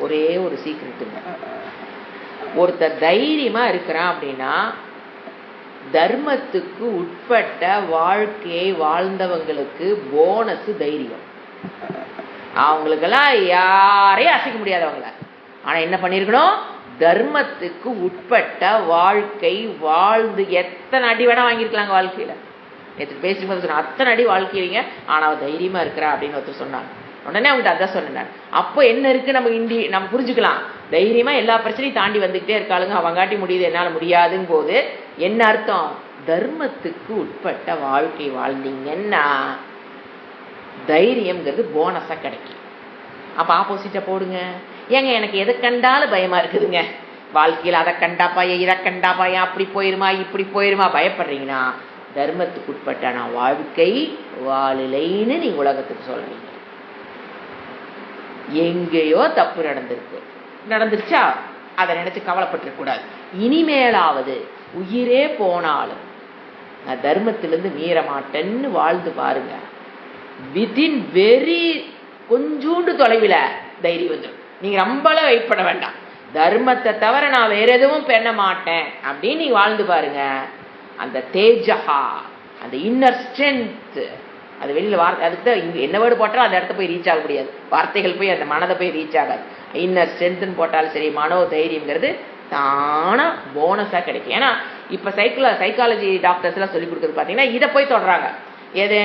ஒரே ஒரு சீக்ரெட்டுங்க. ஒருத்தர் தைரியமா இருக்கிறான் அப்படின்னா தர்மத்துக்கு உட்பட்ட வாழ்க்கையை வாழ்ந்தவங்களுக்கு போனஸ் தைரியம். அவங்களுக்கெல்லாம் யாரையும் அசைக்க முடியாதவங்கள. ஆனா என்ன பண்ணிருக்கணும்? தர்மத்துக்கு உட்பட்ட வாழ்க்கை வாழ்ந்து எத்தனை அடி வேணா வாங்கியிருக்கலாங்க வாழ்க்கையில. நேற்று பேசும்போது சொன்ன அத்தனை அடி வாழ்க்கையிலீங்க, ஆனா அவ தைரியமா இருக்கிறா அப்படின்னு ஒருத்தர் சொன்னாங்க. உடனே அவங்ககிட்ட அதான் சொன்னேன். அப்போ என்ன இருக்கு நம்ம நம்ம புரிஞ்சுக்கலாம். தைரியமா எல்லா பிரச்சனையும் தாண்டி வந்துகிட்டே இருக்காளுங்க, அவங்காட்டி முடியுது என்னால முடியாதுங்க போது என்ன அர்த்தம்? தர்மத்துக்கு உட்பட்ட வாழ்க்கை வாழ்ந்தீங்கன்னா தைரியம்ங்கிறது போனஸா கிடைக்கும். அப்ப ஆப்போசிட்டா போடுங்க. ஏங்க எனக்கு எதை கண்டாலும் பயமா இருக்குதுங்க வாழ்க்கையில், அதை கண்டா பையன், இதை கண்டா பையன், அப்படி போயிருமா இப்படி போயிருமா பயப்படுறீங்கன்னா தர்மத்துக்கு உட்பட்ட நான் வாழ்க்கை வாழலைன்னு நீங்க உலகத்துக்கு சொல்றீங்க. எங்கேயோ தப்பு நடந்துருச்சா அதை நினைச்சு கவலைப்பட்டு கூடாது. இனிமேலாவது உயிரே போனாலும் நான் தர்மத்திலிருந்து மீற மாட்டேன்னு வாழ்ந்து பாருங்க. வித்தின் வெரி கொஞ்சூண்டு தொலைவில் தைரியம் வந்துடும். நீங்க ரொம்பலாம் வெயிட் பண்ண வேண்டாம். தர்மத்தை தவிர நான் வேற எதுவும் பண்ண மாட்டேன் அப்படின்னு நீங்க வாழ்ந்து பாருங்க. அந்த தேஜகா, அந்த இன்னர் ஸ்ட்ரென்த், அது வெளியில வார்த்தை, அதுக்கு தான் இங்க என்ன வேர்டு போட்டாலும் அந்த இடத்த போய் ரீச் ஆக முடியாது. வார்த்தைகள் போய் அந்த மனதை போய் ரீச் ஆகாது. இன்னர் ஸ்ட்ரென்த்னு போட்டாலும் சரி, மனோ தைரியம்ங்கிறது தானா போனஸா கிடைக்கும். ஏன்னா இப்ப சைக்காலஜி டாக்டர்ஸ் எல்லாம் சொல்லி கொடுக்குறது பாத்தீங்கன்னா இதை போய் தொடறாங்க. எது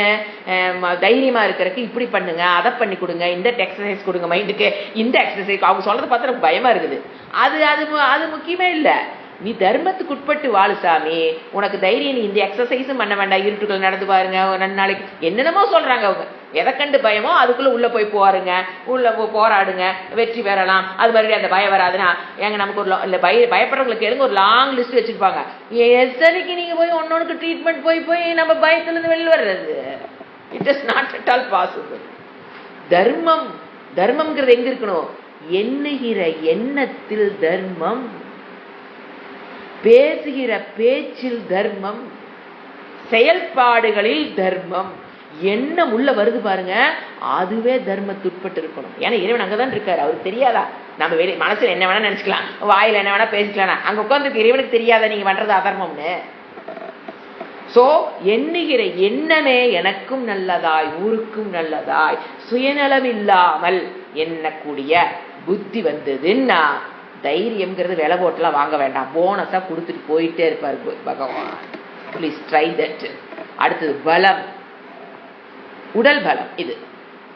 தைரியமா இருக்கிறதுக்கு இப்படி பண்ணுங்க, அதை பண்ணி கொடுங்க, இந்த எக்ஸசைஸ் கொடுங்க மைண்டுக்கு, இந்த எக்ஸசைஸ். அவங்க சொல்றதை பார்த்தா எனக்கு பயமா இருக்குது. அது அது அது முக்கியமே இல்லை. நீ தர்மத்துக்கு உட்பட்டு வாழு சாமி, உனக்கு தைரியம். நீ இந்த எக்ஸசைஸும் பண்ண வேண்டாம், இருட்டுகள் நடந்து பாருங்க, 2 நாளைக்கு என்னென்னமோ சொல்றாங்க. அவங்க எதை கண்டு பயமோ அதுக்குள்ள உள்ள போய் போவாருங்க, உள்ள போராடுங்க, வெற்றி பெறலாம். அது மறுபடியும் அந்த பயம் வராதுன்னா ஏங்க நமக்கு ஒரு இல்லை பயப்படுறவங்களுக்கு எடுங்க ஒரு லாங் லிஸ்ட் வச்சிருப்பாங்க. எத்தனைக்கு நீங்க போய் ஒன்னொன்னுக்கு ட்ரீட்மெண்ட் போய் நம்ம பயத்துல இருந்து வெளியில் வர்றது? It is not at all possible. தர்மம்ங்கிறது எங்க இருக்கணும்? எண்ணுகிற எண்ணத்தில் தர்மம், பேசுகிற பேச்சில் தர்மம், செயல்பாடுகளில் தர்மம். எண்ணம் உள்ள வருது பாருங்க, அதுவே தர்மத்துட்பட்டு இருக்கணும். ஏன்னா இறைவன் அங்கதான் இருக்காரு, அவருக்கு தெரியாதா? நம்ம வெளியே மனசுல என்ன வேணா நினைச்சுக்கலாம், வாயில என்ன வேணா பேசிக்கலாம், அங்க உட்கார்ந்து இறைவனுக்கு தெரியாதா நீங்க பண்றது அதர்மம்னு? சோ எண்ணுகிற எண்ணமே எனக்கும் நல்லதாய் ஊருக்கும் நல்லதாய் சுயநலம் இல்லாமல் எண்ணக்கூடிய புத்தி வந்ததுன்னா தைரியம்ங்கிறது விலை போட்டுலாம் வாங்க வேண்டாம், போனஸா கொடுத்துட்டு போயிட்டே இருப்பாரு பகவான். Please try that. அடுத்தது பலம், உடல் பலம். இது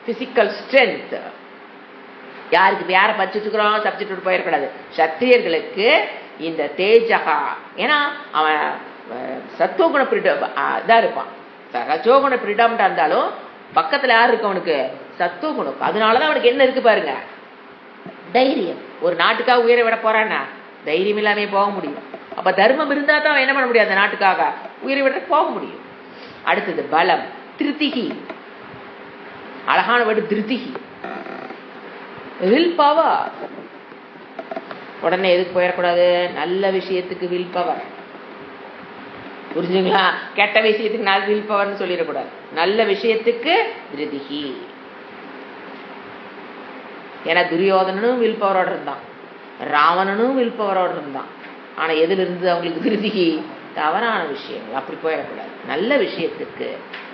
பிசிக்கல் ஸ்ட்ரென்த். யாருக்கு யாரை படிச்சுட்டு இருக்கிறோம் சப்ஜெக்ட் போயிடக்கூடாது. சத்திரியர்களுக்கு இந்த தேஜகா, ஏன்னா அவன் சத்துவகுண இதா இருப்பான். ரஜோகுண பிரிடாமண்டா இருந்தாலும் பக்கத்துல யாரு இருக்கு அவனுக்கு? சத்துவகுணம். அதனாலதான் அவனுக்கு என்ன இருக்கு பாருங்க, தைரியம். ஒரு நாட்டுக்காக உயிரை விட போறான்னா தைரியம் இல்லாமே போக முடியும். அப்ப தர்மம் இருந்தா தான் அவன் என்ன பண்ண முடியாது, நாட்டுக்காக உயிரை விட போக முடியும். அடுத்தது பலம், திருத்திகி. அழகான வேர்டு திருத்திகி, வில் பவர். உடனே எதுக்கு போயிடக்கூடாது? நல்ல விஷயத்துக்கு வில் பவர், புரிஞ்சுங்களா? கெட்ட விஷயத்துக்கு நான் வில் பவர்னு சொல்லிடக்கூடாது. நல்ல விஷயத்துக்கு திருதிகி. ஏன்னா துரியோதனனும் வில் பவரோட இருந்தான், ராவணனும் வில் பவரோட இருந்தான். ஆனா எதுல இருந்து அவங்களுக்கு திருதிகி? தவறான விஷயங்கள். அப்படி போயிடக்கூடாது. நல்ல விஷயத்துக்கு,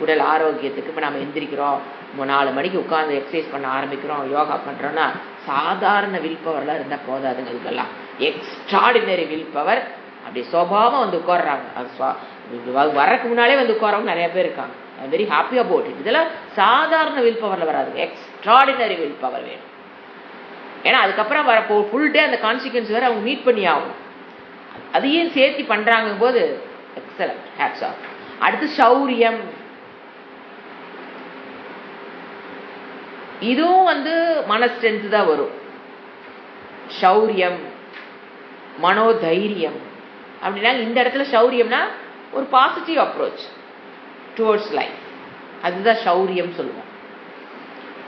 உடல் ஆரோக்கியத்துக்கு. இப்ப நம்ம எந்திரிக்கிறோம், 4 மணிக்கு உட்கார்ந்து எக்ஸசைஸ் பண்ண ஆரம்பிக்கிறோம், யோகா பண்றோம்னா சாதாரண வில் பவர்லாம் இருந்தா போதாதுங்க. இதுக்கெல்லாம் எக்ஸ்ட்ராடினரி வில் பவர். அப்படி சுபாவம் வந்து உட்காடுறாங்க. அது வரக்கு முன்னாலே வந்து உட்காரவங்க நிறைய பேர் இருக்காங்க. I very happy about it. இதெல்லாம் சாதாரண வில் பவர்ல வராதுங்க, எக்ஸ்ட்ராடினரி வில் பவர் வேணும். ஏன்னா அதுக்கப்புறம் வரப்போ ஃபுல் டே அந்த கான்சிக்வன்ஸ் வேற அவங்க மீட் பண்ணி ஆகும். அதையும் சேர்த்து பண்றாங்க போது எக்ஸலன்ட், ஹேட்ஸ் ஆஃப். அடுத்து சௌரியம். இதுவும் வந்து மன ஸ்ட்ரென்த் தான் வரும். சௌரியம், மனோதைரியம். அப்படின்னா இந்த இடத்துல சௌரியம்னா ஒரு பாசிட்டிவ் அப்ரோச் டுவர்ட்ஸ் லைஃப், அதுதான் சௌரியம் சொல்லுவோம்.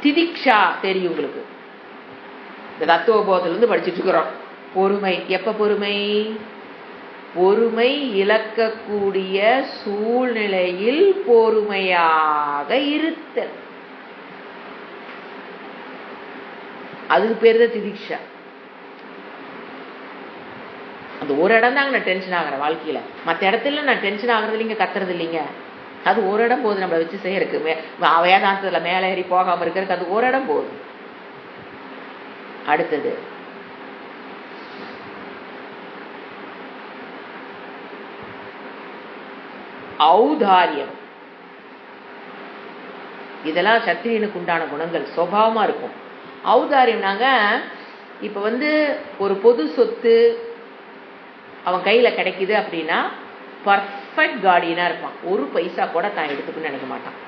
திதிக்ஷா தெரியும் உங்களுக்கு, இந்த தத்துவ போதத்துல இருந்து படிச்சுட்டு இருக்கிறோம். பொறுமை. எப்ப பொறுமை? பொறுமை இழக்கக்கூடிய சூழ்நிலையில் பொறுமையாக இருத்தல். அதுக்கு பேர் தான் திதிக்ஷா. அந்த ஒரு இடம் தாங்க நான் டென்ஷன் ஆகிறேன் வாழ்க்கையில. மற்ற இடத்துல நான் டென்ஷன் ஆகுறது இல்லைங்க, கத்துறது இல்லைங்க. அது ஒரு இடம் போகுது நம்மளை வச்சு செய்யறதுக்கு. வேதாந்தத்துல மேலே ஏறி போகாம இருக்கிறதுக்கு அது ஒரு இடம் போகுது. அடுத்தது ஔதாரியம். இதெல்லாம் சத்திரியனுக்கு உண்டான குணங்கள், சுபாவமா இருக்கும். ஔதாரியம்னாங்க, இப்ப ஒரு பொது சொத்து அவன் கையில கிடைக்குது அப்படின்னா பர்ஃபெக்ட் கார்டியனா இருப்பான். ஒரு பைசா கூட தான் எடுத்துக்கணும்னு நினைக்க மாட்டான்.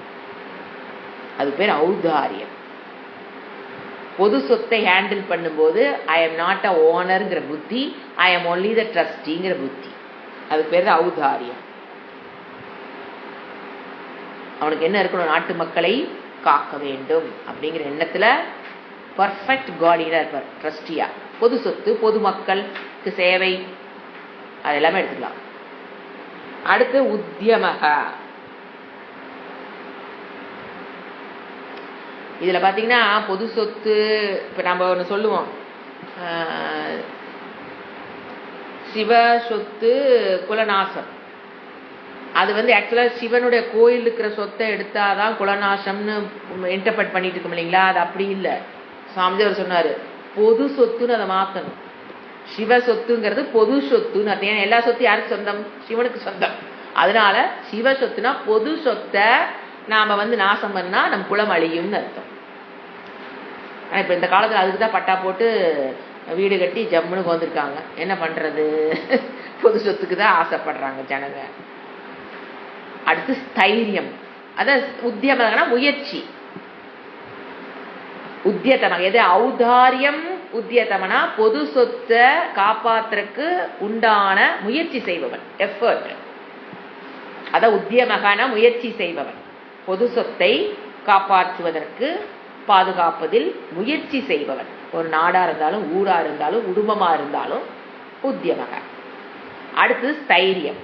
அது பேர் ஔதாரியம். பொது சொத்தை ஹேண்டில் பண்ணும்போது ஐ எம் நாட் அ ஓனர்ங்கிற புத்தி, ஐ எம் ஒன்லி த ட்ரஸ்டிங்கிற புத்தி. அது பேர் ஔதாரியம். அவனுக்கு என்ன இருக்கணும்? நாட்டு மக்களை காக்க வேண்டும் அப்படிங்கிற எண்ணத்துல பர்ஃபெக்ட் கார்டியனா இருப்பார், ட்ரஸ்டியா. பொது சொத்து, பொதுமக்களுக்கு சேவை, அது எல்லாமே எடுத்துக்கலாம். அடுத்து உத்தியமக. இதுல பாத்தீங்கன்னா பொது சொத்து, இப்ப நம்ம ஒண்ணு சொல்லுவோம், சிவ சொத்து குலநாசம். அது ஆக்சுவலா சிவனுடைய கோயில் இருக்கிற சொத்தை எடுத்தாதான் குலநாசம்னு இன்டர்பிரட் பண்ணிட்டு இருக்கோம் இல்லைங்களா? அது அப்படி இல்லை. சாமிஜிவர் சொன்னாரு, பொது சொத்துன்னு அதை மாத்தணும். சிவ சொத்துங்கிறது பொது சொத்துன்னு அர்த்தம். ஏன்னா எல்லா சொத்து யாருக்கு சொந்தம்? சிவனுக்கு சொந்தம். அதனால சிவ சொத்துனா பொது சொத்தை நாம நாசம் பண்ணா நம் குலம் அழியும்னு அர்த்தம். ஆனா இப்ப இந்த காலத்துல அதுக்குதான் பட்டா போட்டு வீடு கட்டி ஜம்முன்னு வந்திருக்காங்க. என்ன பண்றது? பொது சொத்துக்கு தான் ஆசைப்படுறாங்க ஜனங்க. அடுத்து ஸ்தைரியம். அதான் உத்தியமனா முயற்சி. உத்தியத்தமக எது? ஔதாரியம். உத்தியத்தமனா பொது சொத்தை காப்பாத்துறதுக்கு உண்டான முயற்சி செய்பவன், எஃபர்ட். அதான் உத்தியமகனா முயற்சி செய்பவன். பொது சொத்தை காப்பாற்றுவதற்கு பாதுகாப்பதில் முயற்சி செய்பவன். ஒரு நாடா இருந்தாலும், ஊரா இருந்தாலும், குடும்பமா இருந்தாலும் உத்தியமக. அடுத்து ஸ்தைரியம்.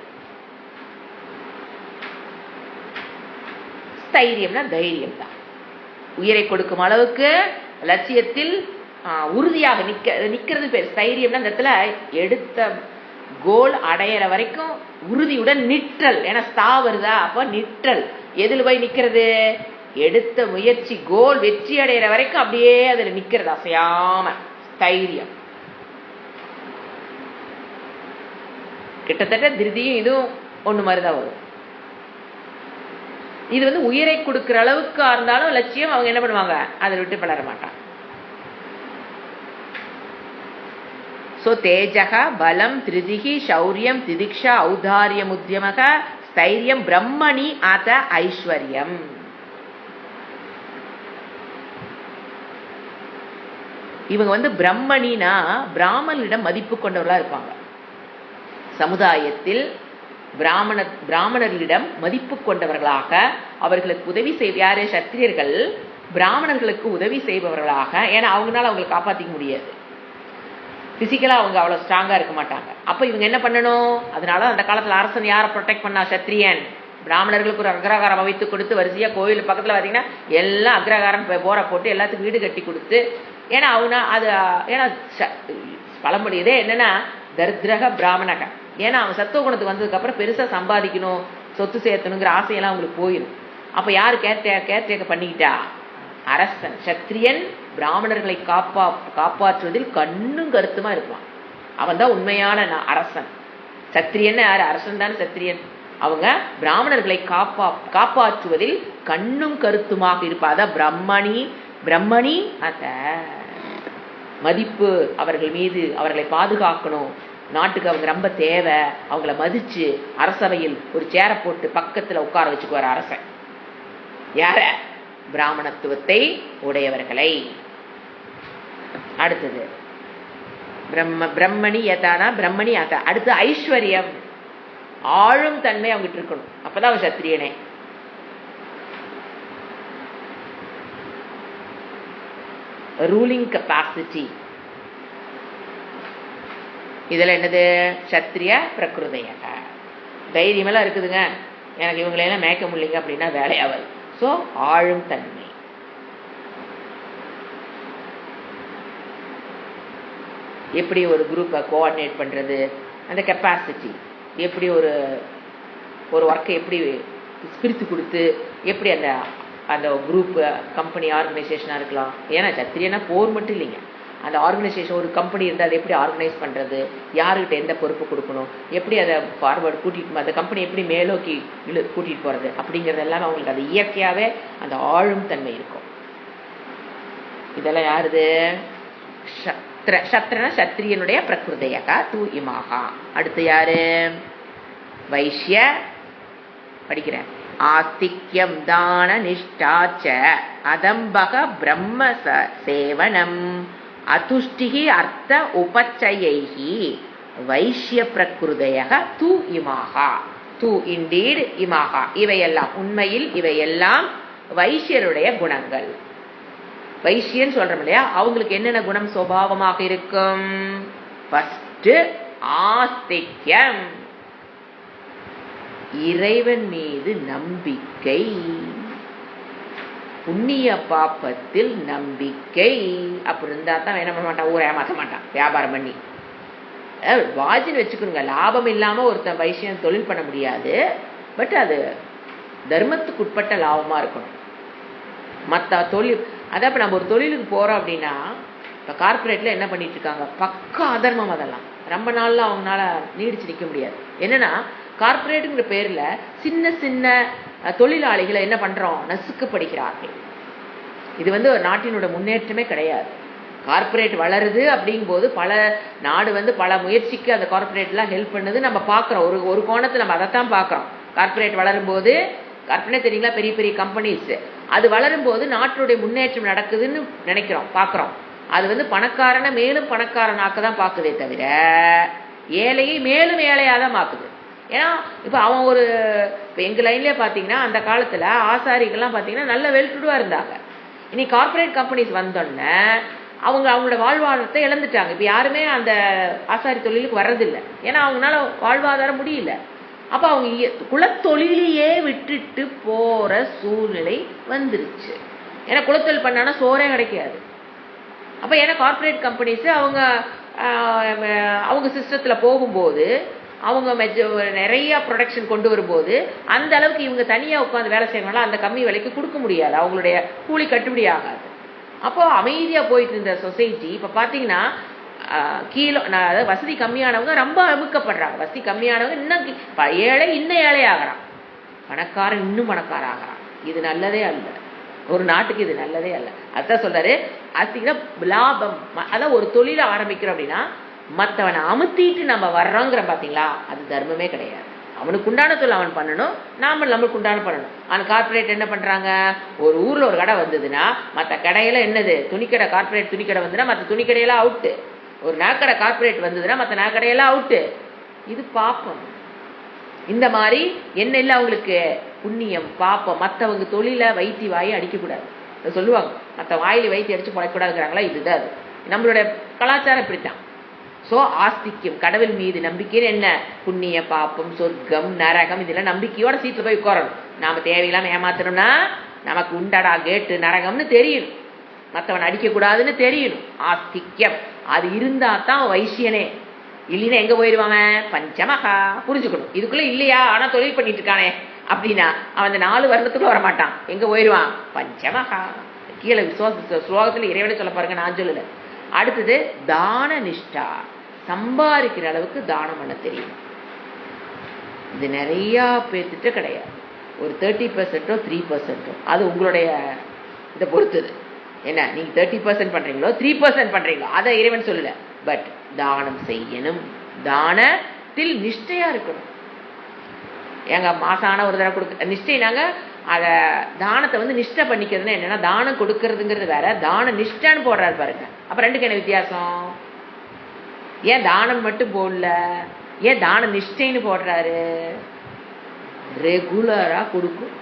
ஸ்தைரியம்னா தைரியம் தான். உயிரை கொடுக்கும் அளவுக்கு லட்சியத்தில் உறுதியாக நிக்கிறது பேர் ஸ்தைரியம்னா. இந்த இடத்துல எடுத்த கோல் அடையிற வரைக்கும் உறுதியுடன் நிற்றல். ஏன்னா ஸ்தா வருதா, அப்ப நிற்றல். எதுல போய் நிக்கிறது? எடுத்த முயற்சி கோல் வெற்றி அடைகிற வரைக்கும் அப்படியே அதுல நிக்கிறது, அசையாம. ஸ்தைரியம். கிட்டத்தட்ட திருதியும் இதுவும் ஒண்ணு மாதிரிதான் வரும். இது உயிரை கொடுக்கிற அளவுக்கு இருந்தாலும் லட்சியம் அவங்க என்ன பண்ணுவாங்க? அதை விட்டு பலர மாட்டாங்க. சோ தேஜக, பலம், திரிதிகி, சௌரியம், திதிக்ஷா, ஔதாரியம், உத்தியமக, ஸ்தைரியம், பிரம்மணி, அத ஐஸ்வர்யம். இவங்க பிரம்மணினா பிராமணரிடம் மதிப்பு கொண்டவர்களா இருப்பாங்க. சமுதாயத்தில் பிராமணர்களிடம் மதிப்பு கொண்டவர்களாக, அவர்களுக்கு உதவி யாரு? சத்திரியர்கள் பிராமணர்களுக்கு உதவி செய்பவர்களாக. ஏன்னா அவங்களால அவங்களை காப்பாத்திக்க முடியாது, பிசிக்கலா அவங்க அவ்வளவு ஸ்ட்ராங்கா இருக்க மாட்டாங்க. அப்ப இவங்க என்ன பண்ணணும்? அதனால அந்த காலத்துல அரசன் யாரை ப்ரொடெக்ட் பண்ணா? சத்திரியன். பிராமணர்களுக்கு ஒரு அக்ரகாரம் அமைத்து கொடுத்து, வரிசையா கோயில் பக்கத்துல பாத்தீங்கன்னா எல்லாம் அக்ரகாரம் போர போட்டு எல்லாத்துக்கும் வீடு கட்டி கொடுத்து. ஏன்னா அவங்க அது ஏன்னா பழமொழி இதே என்னன்னா தரித்திரக பிராமணக. ஏன்னா அவன் சத்துவ குணத்துக்கு வந்ததுக்கு அப்புறம் பெருசா சம்பாதிக்கணும், சொத்து சேர்த்தணுங்கிற ஆசையெல்லாம் அவங்களுக்கு போயிடும். அப்ப யாரு கேர்டேக்க பண்ணிக்கிட்டா? அரசன். சத்திரியன் பிராமணர்களை காப்பாற்றுவதில் கண்ணும் கருத்துமா இருப்பான். அவன் தான் உண்மையான அரசன். சத்திரியன் யாரு? அரசன் தான் சத்திரியன். அவங்க பிராமணர்களை காப்பாற்றுவதில் கண்ணும் கருத்துமாக இருப்பா. அதான் பிரம்மணி அத மதிப்பு. அவர்கள் மீது அவர்களை பாதுகாக்கணும். நாட்டுக்கு அவங்க ரொம்ப தேவை. அவங்கள மதிச்சு அரசவையில் ஒரு சேரை போட்டு பக்கத்துல உட்கார வச்சுக்குவார் அரசன். யார? பிராமணத்துவத்தை உடையவர்களை. அடுத்தது பிரம்மணி யதானா பிரம்மணி அத. அடுத்து ஐஸ்வர்யம். ஆளும் தன்மை அவங்கிட்ட இருக்கணும். அப்பதான் அவன் சத்திரியனே. Ruling capacity. இதில் என்னது? சத்திரிய பிரகிருதையாக. தைரியமெல்லாம் இருக்குதுங்க, எனக்கு இவங்களையெல்லாம் மேய்க்க முடியலைங்க அப்படின்னா வேலையாவது. ஸோ ஆளும் தன்மை. எப்படி ஒரு குரூப்பை கோஆர்டினேட் பண்ணுறது, அந்த கெப்பாசிட்டி, எப்படி ஒரு ஒர்க்கை எப்படி பிரித்து கொடுத்து எப்படி அந்த அந்த குரூப்பு கம்பெனி ஆர்கனைசேஷனாக இருக்கலாம். ஏன்னா சத்திரியனா போர் மட்டும் இல்லைங்க, அந்த ஆர்கனைசேஷன் ஒரு கம்பெனி இருந்தால் அதை எப்படி ஆர்கனைஸ் பண்ணுறது, யாருக்கிட்ட எந்த பொறுப்பு கொடுக்கணும், எப்படி அதை ஃபார்வர்டு கூட்டிகிட்டு அந்த கம்பெனி எப்படி மேலோக்கி கூட்டிகிட்டு போகிறது அப்படிங்கிறது எல்லாமே அவங்களுக்கு அது இயற்கையாகவே அந்த ஆளும் தன்மை இருக்கும். இதெல்லாம் யாருது? சத்ரன சத்திரியனுடைய பிரகிருதையாக தூ இமாகா. அடுத்து யாரு? வைஷ்ய. படிக்கிறேன். ஆஸ்திக்யம் தான நிஷ்டாச்ச அதம்பக பிரம்ம சேவனம் அதுஷ்டிகி அர்த்த உபச்சயைஹி வைஷ்ய பிரகிருதையாக தூ இமாகா. தூ இண்டீட் இமாகா. இவையெல்லாம் உண்மையில் இவையெல்லாம் வைஷ்யருடைய குணங்கள். வைஷ்யன்னு சொல்றோம் இல்லையா, அவங்களுக்கு என்னென்ன குணம் சுபாவமாக இருக்கும்? ஃபர்ஸ்ட் ஆஸ்திக்யம், இறைவன் மீது நம்பிக்கை, புண்ணிய பாப்பத்தில் நம்பிக்கை. அப்படி இருந்தா தான் என்ன பண்ண மாட்டான், ஊரை ஏமாற்ற மாட்டான் வியாபாரம் பண்ணி. வாஜின்னு வச்சுக்கணுங்க, லாபம் இல்லாம ஒருத்தன் வைஷ்யம் தொழில் பண்ண முடியாது. பட் அது தர்மத்துக்கு உட்பட்ட லாபமா இருக்கணும். மற்ற தொழில் அதான் இப்போ நம்ம ஒரு தொழிலுக்கு போறோம் அப்படின்னா, இப்போ கார்பரேட்ல என்ன பண்ணிட்டு இருக்காங்க, பக்கா அதர்மம். அதெல்லாம் ரொம்ப நாள்ல அவங்களால நீடிச்சு நிற்க முடியாது. என்னன்னா கார்பரேட்டுங்கிற பேர்ல சின்ன சின்ன தொழிலாளிகளை என்ன பண்றோம், நசுக்கப்படுகிறார்கள். இது ஒரு நாட்டினோட முன்னேற்றமே கிடையாது. கார்பரேட் வளருது அப்படிங்கும் போது பல நாடு பல முயற்சிக்கு அந்த கார்பரேட்லாம் ஹெல்ப் பண்ணுது. நம்ம பார்க்குறோம், ஒரு கோணத்தை நம்ம அதைத்தான் பார்க்குறோம். கார்பரேட் வளரும் போது, கார்பரேட் தெரியுங்களா, பெரிய பெரிய கம்பெனிஸ், அது வளரும் போது நாட்டினுடைய முன்னேற்றம் நடக்குதுன்னு நினைக்கிறோம், பார்க்குறோம். அது பணக்காரனை மேலும் பணக்காரனாக்க தான் பார்க்குதே தவிர ஏழையை மேலும் ஏழையாக தான் பார்க்குது. ஏன்னா இப்போ அவன் இப்போ எங்கள் லைன்லேயே பார்த்தீங்கன்னா அந்த காலத்தில் ஆசாரிகள்லாம் பார்த்தீங்கன்னா நல்ல வெல்டுடுவாக இருந்தாங்க. இனி கார்பரேட் கம்பெனிஸ் வந்தோடனே அவங்களோட வாழ்வாதாரத்தை இழந்துட்டாங்க. இப்போ யாருமே அந்த ஆசாரி தொழிலுக்கு வர்றதில்லை, ஏன்னா அவங்களால வாழ்வாதாரம் முடியல. அப்போ அவங்க குலத்தொழிலையே விட்டுட்டு போகிற சூழ்நிலை வந்துருச்சு. ஏன்னா குலத்தொழில் பண்ணானா சோறே கிடைக்காது. அப்போ ஏன்னா கார்பரேட் கம்பெனிஸ் அவங்க சிஸ்டத்தில் போகும்போது அவங்க நிறைய ப்ரொடக்ஷன் கொண்டு வரும்போது அந்த அளவுக்கு இவங்க தனியாக உட்காந்து வேலை செய்யணும்னா அந்த கம்மி விலைக்கு கொடுக்க முடியாது, அவங்களுடைய கூலி கட்டுப்படி ஆகாது. அப்போ அமைதியாக போயிட்டு இருந்த சொசைட்டி இப்போ பார்த்தீங்கன்னா கீழே அதாவது வசதி கம்மியானவங்க ரொம்ப அமுக்கப்படுறாங்க. வசதி கம்மியானவங்க இன்னும் ஏழை இன்னும் ஏழை ஆகிறான், பணக்காரன் இன்னும் பணக்கார ஆகிறான். இது நல்லதே அல்ல, ஒரு நாட்டுக்கு இது நல்லதே அல்ல. அதுதான் சொல்றாரு அதுக்கு லாபம். அதான் ஒரு தொழிலை ஆரம்பிக்கிறோம் அப்படின்னா மற்றவனை அமுத்திட்டு நம்ம வர்றோங்கிற பார்த்தீங்களா, அது தர்மமே கிடையாது. அவனுக்கு உண்டான தொழில் அவன் பண்ணணும், நம்மளுக்கு உண்டான பண்ணணும். ஆனால் கார்பரேட் என்ன பண்ணுறாங்க, ஒரு ஊரில் ஒரு கடை வந்ததுன்னா மற்ற கடையில் என்னது, துணிக்கடை, கார்பரேட் துணிக்கடை வந்துன்னா மற்ற துணிக்கடையெல்லாம் அவுட்டு. ஒரு நகைக்கடை கார்பரேட் வந்ததுன்னா மற்ற நகைக்கடையெல்லாம் அவுட்டு. இது பாப்பம். இந்த மாதிரி என்ன இல்லை அவங்களுக்கு புண்ணியம் பாப்பம். மற்றவங்க தொழிலை வைத்தி வாயை அடிக்கக்கூடாது சொல்லுவாங்க, மற்ற வாயில வைத்தி அடித்து பழைக்கூடாதுங்கிறாங்களா, இதுதான் அது நம்மளுடைய கலாச்சாரம் இப்படித்தான். ஸோ ஆஸ்திக்யம், கடவுள் மீது நம்பிக்கைன்னு என்ன, புண்ணிய பாப்பம் சொர்க்கம் நரகம் இதெல்லாம் நம்பிக்கையோட சீட்டில் போய் உட்காரணும். நாம் தேவையில்லாமல் ஏமாத்தணும்னா நமக்கு உண்டடா கேட்டு நரகம்னு தெரியணும், மற்றவன் அடிக்கக்கூடாதுன்னு தெரியணும். ஆஸ்திக்யம் அது இருந்தால் தான் வைசியனே, இல்லைன்னா எங்கே போயிடுவாங்க, பஞ்சமகா. புரிஞ்சுக்கணும், இதுக்குள்ளே இல்லையா ஆனால் தொழில் பண்ணிட்டு இருக்கானே அப்படின்னா அவன் அந்த 4 வருடத்துக்குள்ள வரமாட்டான், எங்கே போயிடுவான், பஞ்சமகா. கீழே ஸ்லோகத்தில் இறைவனை சொல்ல பாருங்க, நான் சொல்லலை. அடுத்தது தான நிஷ்டா, சம்பாதிக்கிற அளவுக்கு தானம் பண்ண தெரியும். இது நிறையா பேர்த்திட்ட கிடையாது. ஒரு 30%ஓ 3%ஓ அது உங்களுடைய இதை பொறுத்தது. என்ன நீங்கள் 30% பண்ணுறீங்களோ 3% பண்ணுறீங்களோ அதை இறைவன் சொல்லலை. பட் தானம் செய்யணும், தானத்தில் நிஷ்டையாக இருக்கணும். எங்கள் மாசான ஒரு தடவை கொடுக்க நிஷ்டைனாங்க, அதை தானத்தை நிஷ்டை பண்ணிக்கிறதுன்னு என்னென்னா, தானம் கொடுக்கறதுங்கிறது வேற, தான நிஷ்டான்னு போடுறாரு பாருங்க. அப்போ ரெண்டுக்கு என்ன வித்தியாசம்? ஏன் தானம் மட்டும் போடல, ஏன் தான நிஷ்டைன்னு போடுறாரு? ரெகுலராக கொடுக்கும்,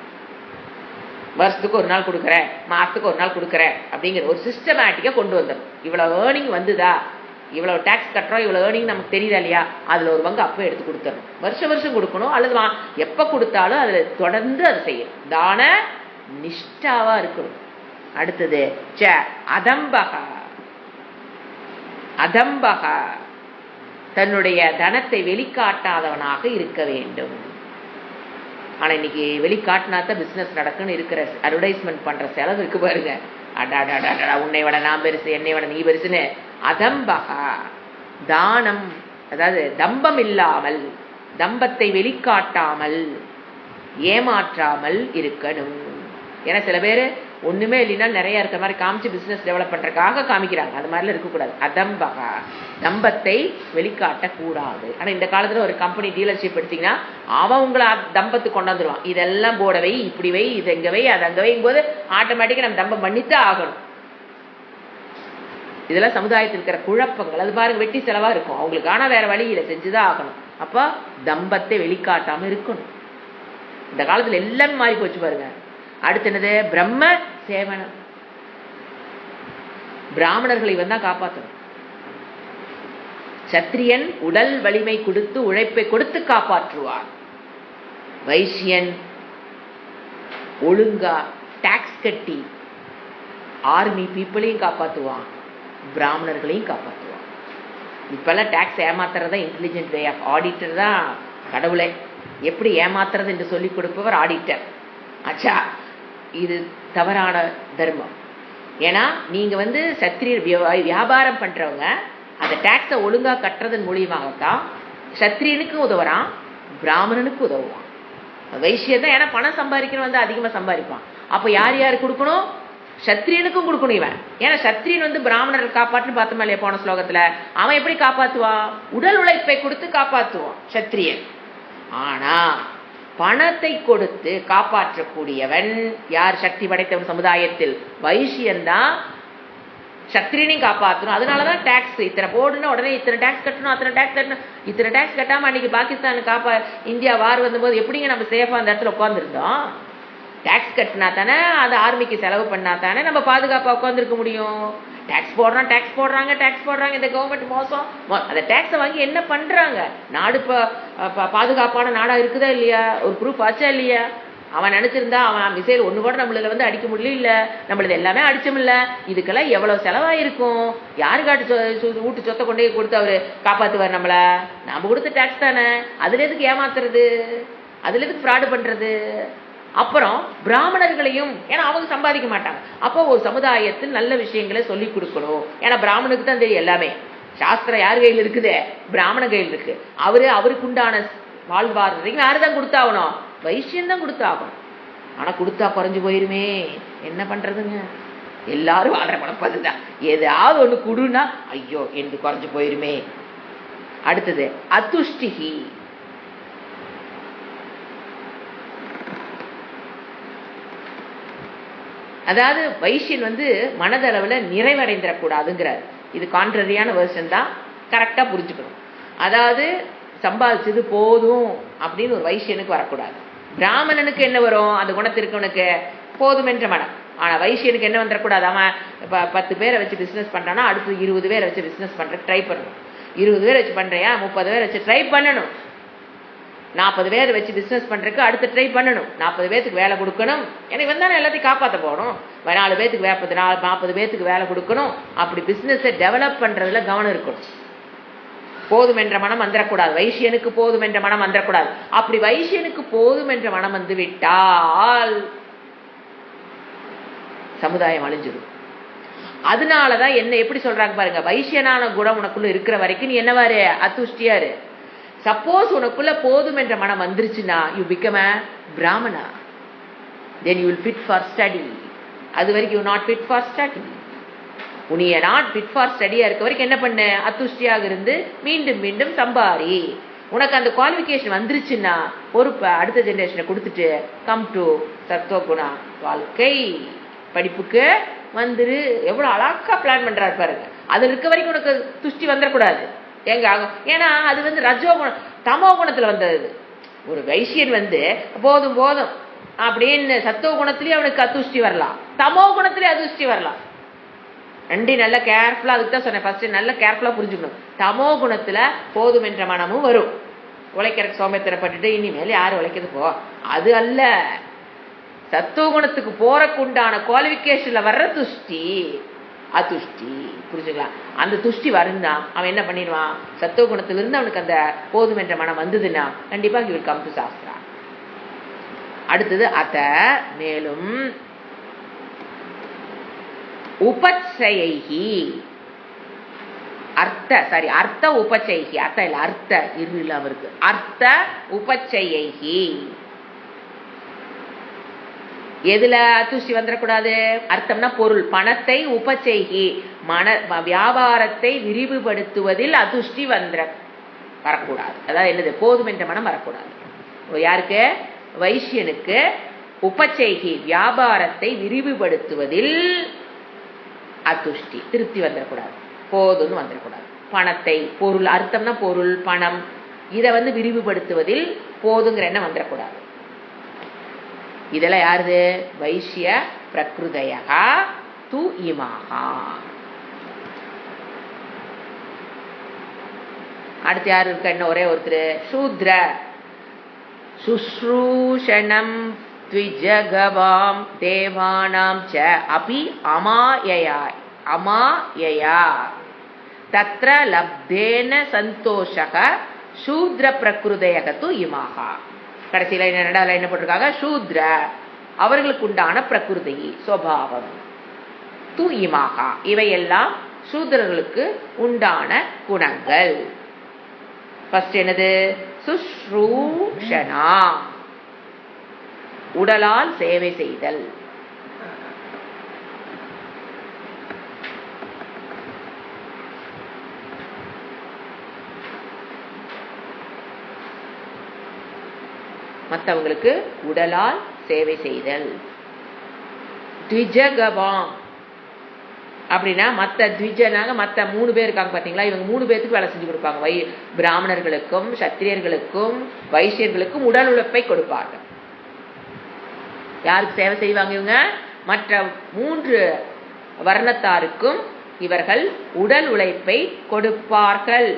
வருஷத்துக்கு ஒரு நாள் கொடுக்குறேன், மாதத்துக்கு ஒரு நாள் கொடுக்குறேன் அப்படிங்கிற ஒரு சிஸ்டமேட்டிக்காக கொண்டு வந்துடும். இவ்வளோ ஏர்னிங் வந்துதா, இவ்வளவு டாக்ஸ் கட்டுறோம், இவ்வளவு ஏர்னிங் நமக்கு தெரியுதா இல்லையா, அதுல ஒரு பங்கு அப்போ எடுத்து கொடுத்துடணும். வருஷம் வருஷம் கொடுக்கணும், அல்லது எப்ப கொடுத்தாலும் அதுல தொடர்ந்து அது செய்யணும். தான நிஷ்டாவா இருக்கணும். அடுத்தது அதம்பகா. அதம்பகா தன்னுடைய தனத்தை வெளிக்காட்டாதவனாக இருக்க வேண்டும். ஆனா இன்னைக்கு வெளிக்காட்டினாத்தான் பிசினஸ் நடக்குன்னு இருக்கிற அட்வர்டைஸ்மெண்ட் பண்ற செலவு இருக்கு பாருங்க. அடாடாடா, உன்னை விட நான் பெருசு, என்னை விட நீ பெருசுன்னு. அதம்பகா தானம், அதாவது தம்பம் இல்லாமல், தம்பத்தை வெளிக்காட்டாமல், ஏமாற்றாமல் இருக்கணும். ஏன்னா சில பேர் ஒண்ணுமே இல்லைன்னா நிறைய இருக்கிற மாதிரி காமிச்சு பிசினஸ் டெவலப் பண்றதுக்காக காமிக்கிறாங்க. அது மாதிரிலாம் இருக்கக்கூடாது. அதம்பகா தம்பத்தை வெளிக்காட்ட கூடாது. ஆனா இந்த காலத்துல ஒரு கம்பெனி டீலர்ஷிப் எடுத்தீங்கன்னா அவன் உங்களை தம்பத்துக்கு கொண்டாந்துருவான். இதெல்லாம் போட வை, இப்படி வை, இது எங்க வை, அது அங்க வைக்கும் போது ஆட்டோமேட்டிக்கா நம்ம தம்பம் பண்ணித்தான் ஆகணும். இதெல்லாம் சமுதாயத்தில் இருக்கிற குழப்பங்கள். அது பாருங்க, வெட்டி செலவா இருக்கும் அவங்களுக்கு. ஆனா வேற வழியில செஞ்சுதான் ஆகணும். அப்ப தம்பத்தை வெளிக்காட்டாம இருக்கணும். இந்த காலத்துல எல்லாமே மாறி போச்சு பாருங்க. அடுத்து என்னது? பிரம்ம சேவனம். பிராமணர்களை தான் காப்பாற்றணும். சத்திரியன் உடல் வலிமை கொடுத்து உழைப்பை கொடுத்து காப்பாற்றுவார். வைசியன் ஒழுங்கா டாக்ஸ் கட்டி ஆர்மி பீப்புளையும் காப்பாற்றுவான், பிராமணர்களையும் காப்பாற்றுவான். இப்பெல்லாம் டாக்ஸ் ஏமாத்துறதா இன்டெலிஜென்ட் வே ஆஃப் ஆடிட்டர் தான் கடவுளை. எப்படி ஏமாத்துறது என்று சொல்லிக் கொடுப்பவர் ஆடிட்டர். ஆச்சா, இது தவறான தர்மம். ஏன்னா நீங்க சத்திரியர் வியாபாரம் பண்றவங்க அந்த டாக்ஸை ஒழுங்கா கட்டுறதன் மூலியமாகத்தான் சத்திரியனுக்கு உதவுறான், பிராமணனுக்கு உதவுவான். வைசியதான் ஏன்னா பணம் சம்பாதிக்கணும் அதிகமா சம்பாதிப்பான். அப்ப யார் யாரு கொடுக்கணும்? சத்திரியனுக்கும் கொடுக்கணும் இவன். ஏன்னா சத்திரியன் பிராமணரை காப்பாற்றுன்னு பார்த்தோமா இல்லையா போன ஸ்லோகத்துல. அவன் எப்படி காப்பாத்துவான்? உடல் உழைப்பை கொடுத்து காப்பாற்றுவான் சத்திரியன். ஆனா பணத்தை கொடுத்து காப்பாற்றக்கூடியவன் யார்? சக்தி படைத்தவன் சமுதாயத்தில். வைசியன் தான் சத்திரியனையும் காப்பாற்றணும். அதனாலதான் டாக்ஸ் இத்தனை போடுனா உடனே இத்தனை டாக்ஸ் கட்டணும், அத்தனை டாக்ஸ் கட்டணும். இத்தனை டாக்ஸ் கட்டாம அன்னைக்கு பாகிஸ்தான் இந்தியா வார் வந்தபோது எப்படிங்க நம்ம சேஃபா அந்த இடத்துல உட்காந்துருந்தோம்? டாக்ஸ் கட்டினா தானே, அது ஆர்மிக்கு செலவு பண்ணா தானே நம்ம பாதுகாப்பா உட்காந்துருக்க முடியும். டாக்ஸ் போடுறாங்க இந்த கவர்மெண்ட் மோசம். அந்த டாக்ஸை வாங்கி என்ன பண்றாங்க? நாடு பாதுகாப்பான நாடா இருக்குதா இல்லையா? ஒரு ப்ரூஃப் ஆச்சா இல்லையா? அவன் நினைச்சிருந்தா அவன் மிசைல் ஒண்ணு கூட நம்மள அடிக்க முடியல இல்ல, நம்மளது எல்லாமே அடிச்சோம் இல்ல. இதுக்கெல்லாம் எவ்வளவு செலவாயிருக்கும்? யாருக்காட்டு வீட்டு சொத்தை கொண்டே கொடுத்து அவரு காப்பாத்துவார் நம்மள? நாம கொடுத்த டாக்ஸ் தானே. அதுல எதுக்கு ஏமாத்துறது? அதுல எதுக்கு ஃப்ராடு பண்றது? அப்புறம் பிராமணர்களையும், ஏன்னா அவங்க சம்பாதிக்க மாட்டாங்க. அப்போ ஒரு சமுதாயத்தில் நல்ல விஷயங்களை சொல்லி கொடுக்கணும். ஏன்னா பிராமணுக்கு தான் தெரியும் எல்லாமே. சாஸ்திரம் யார் கையில் இருக்குது? பிராமண கையில் இருக்கு. அவருக்கு உண்டான வாழ்வாதாரத்தையும் யாருதான் கொடுத்தாகணும்? வைசியம் தான் கொடுத்தாகணும். ஆனா கொடுத்தா குறைஞ்சு போயிருமே, என்ன பண்றதுங்க? எல்லாரும் வாழ்ற பணப்பதுதான். ஏதாவது ஒண்ணு குடுனா ஐயோ என்று குறைஞ்சு போயிருமே. அடுத்தது அத்துஷ்டிகி. அதாவது வைசியன் மனதளவுல நிறைவடைந்துடக்கூடாதுங்கிறார். இது கான்ட்ரரியான வெர்ஷன் தான், கரெக்டா புரிஞ்சுக்கணும். அதாவது சம்பாதிச்சது போதும் அப்படின்னு ஒரு வைசியனுக்கு வரக்கூடாது. பிராமணனுக்கு என்ன வரும்? அந்த குணத்திற்கவனுக்கு போதும் என்ற மனம். ஆனா வைசியனுக்கு என்ன வந்துடக்கூடாது? அவன் 10 பேரை வச்சு பிசினஸ் பண்றானா அடுத்து 20 பேரை வச்சு பிசினஸ் பண்றதுக்கு ட்ரை பண்ணணும். 20 பேர் வச்சு பண்றியா 30 பேர் வச்சு ட்ரை பண்ணணும். 40 பேர் வச்சு பிசினஸ் பண்றதுக்கு அடுத்து ட்ரை பண்ணணும். 40 பேருக்கு வேலை கொடுக்கணும். ஏன்னா இவன் தானே எல்லாத்தையும் காப்பாற்ற போகணும். 4 பேருக்கு 40 பேருக்கு வேலை கொடுக்கணும். அப்படி பிசினஸை டெவலப் பண்றதுல கவனம் இருக்கணும். போதும் என்ற மனம் வந்துடக்கூடாது. வைசியனுக்கு போதும் என்ற மனம் வந்துடக்கூடாது. அப்படி வைசியனுக்கு போதும் என்ற மனம் வந்து விட்டால் சமுதாயம் அழிஞ்சிடும். அதனாலதான் என்ன எப்படி சொல்றாங்க பாருங்க, வைசியனான குணம் உனக்குள்ள இருக்கிற வரைக்கும் நீ என்னவாரு? அத்துஷ்டியாரு. சப்போஸ் உனக்குள்ள போதும் என்ற மனம் வந்துருச்சுன்னா யூ பிகம் a பிராமணா, then you will fit for study. அது வரைக்கும் you not fit for study. உனிய நாட் fit for study இருக்க வரைக்கும் என்ன பண்ண? அத்துஷ்டியாக இருந்து மீண்டும் மீண்டும் சம்பாரி. உனக்கு அந்த குவாலிஃபிகேஷன் வந்துருச்சுன்னா பொறுப்பை அடுத்த ஜெனரேஷனை கொடுத்துட்டு கம் டு சத்வகுணா வாழ்க்கை படிப்புக்கு வந்துரு. எவ்வளவு அழகா பிளான் பண்றாரு பாருங்க. அது இருக்க வரைக்கும் உனக்கு துஷ்டி வந்துடக்கூடாது. எங்க ஆகும்? ஏன்னா அது ரஜோகுணம் தமோ குணத்துல வந்தது. ஒரு வைசியன் போதும் போதும் அப்படின்னு சத்துவ குணத்திலேயே அவனுக்கு அத்துஷ்டி வரலாம், தமோ குணத்திலேயே அதுஷ்டி வரலாம். ரெண்டையும் நல்லா கேர்ஃபுல்லா, அதுக்கு தான் சொன்னேன் ஃபர்ஸ்ட் நல்லா கேர்ஃபுல்லா புரிஞ்சுக்கணும். தமோ குணத்துல போதும் என்ற மனமும் வரும். உழைக்கிறதுக்கு சோம்பேத்தனப்பட்டுட்டு இனிமேல் யாரு உழைக்கிறது போ, அது அல்ல. சத்துவ குணத்துக்கு போறக்கு உண்டான குவாலிபிகேஷன்ல வர்ற துஷ்டி அதுஷ்டி, புரிஞ்சுக்கலாம். அந்த துஷ்டி வருந்தா அவன் என்ன பண்ணிடுவான், சத்துவ குணத்திலிருந்து அவனுக்கு அந்த போதும் என்ற மனம் வந்ததுன்னா கண்டிப்பா இவர் கம் டு சாஸ்திரா. அடுத்தது அத மேலும் உபச்சயைஹி அர்த்த உபச்சைஹி, அர்த்த இல்ல அர்த்த இல்ல அவருக்கு, அர்த்த உபச்சையைஹி. எதுல துஷ்டி வந்துடக்கூடாது, அர்த்தம்னா பொருள், பணத்தை உபச்செய்கி வியாபாரத்தை விரிவுபடுத்துவதில் அதுஷ்டி வரக்கூடாது. அதாவது என்னது, போதும் என்ற மனம் வரக்கூடாது. யாருக்கு, வைசியனுக்கு உபச்செய்கி வியாபாரத்தை விரிவுபடுத்துவதில் அதுஷ்டி, திருப்தி வந்துடக்கூடாது, போதும்னு வந்துடக்கூடாது. பணத்தை, பொருள், அர்த்தம்னா பொருள் பணம், இதை விரிவுபடுத்துவதில் போதுங்கிற எண்ணம் வந்துடக்கூடாது. இதெல்லாம் யாருது, வைஷ்ய பிரகிருதயா து இமாஹா. அடுத்து யாரு இருக்க, என்ன ஒரே ஒருத்தர், சூத்ர சுஸ்ரூஷணம் த்விஜகவாம் தேவானாம் ச அபி அமாயயா தத்ர லப்தேன சந்தோஷக சூத்ர பிரகிருதய து இமாஹா. கடைசியில என்ன போட்டிருக்காங்க, சூத்ர அவர்களுக்கு உண்டான பிரகிருதி சுபாவம் து இமாகா, இவையெல்லாம் சூத்ரர்களுக்கு உண்டான குணங்கள். ஃபர்ஸ்ட் என்னது, சுஸ்ரூஷனா உடலால் சேவை செய்தல். மற்றவங்களுக்கு உடலால் சேவை செய்தல். த்விஜகவாம் அப்படின்னா மற்ற த்விஜனாக மற்ற 3 பேர் இருக்காங்க பார்த்தீங்களா, இவங்க 3 பேருக்கு வேலை செஞ்சு கொடுப்பாங்க. பிராமணர்களுக்கும் சத்திரியர்களுக்கும் வைசியர்களுக்கும் உடல் உழைப்பை கொடுப்பார்கள். யாருக்கு சேவை செய்வாங்க இவங்க, மற்ற 3 வர்ணத்தாருக்கும் இவர்கள் உடல் உழைப்பை கொடுப்பார்கள்.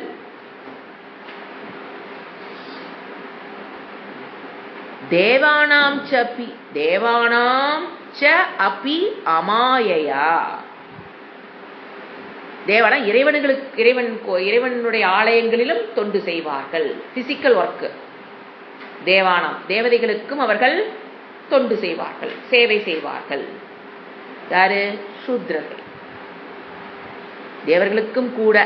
தேவானாம் ச அபி அமாயயா. தேவானா இறைவனுடைய ஆலயங்களிலும் தொண்டு செய்வார்கள், பிசிக்கல் ஒர்க். தேவானாம் தேவதைகளுக்கும் அவர்கள் தொண்டு செய்வார்கள், சேவை செய்வார்கள். யாரு, சூத்ரர்கள். தேவர்களுக்கும் கூட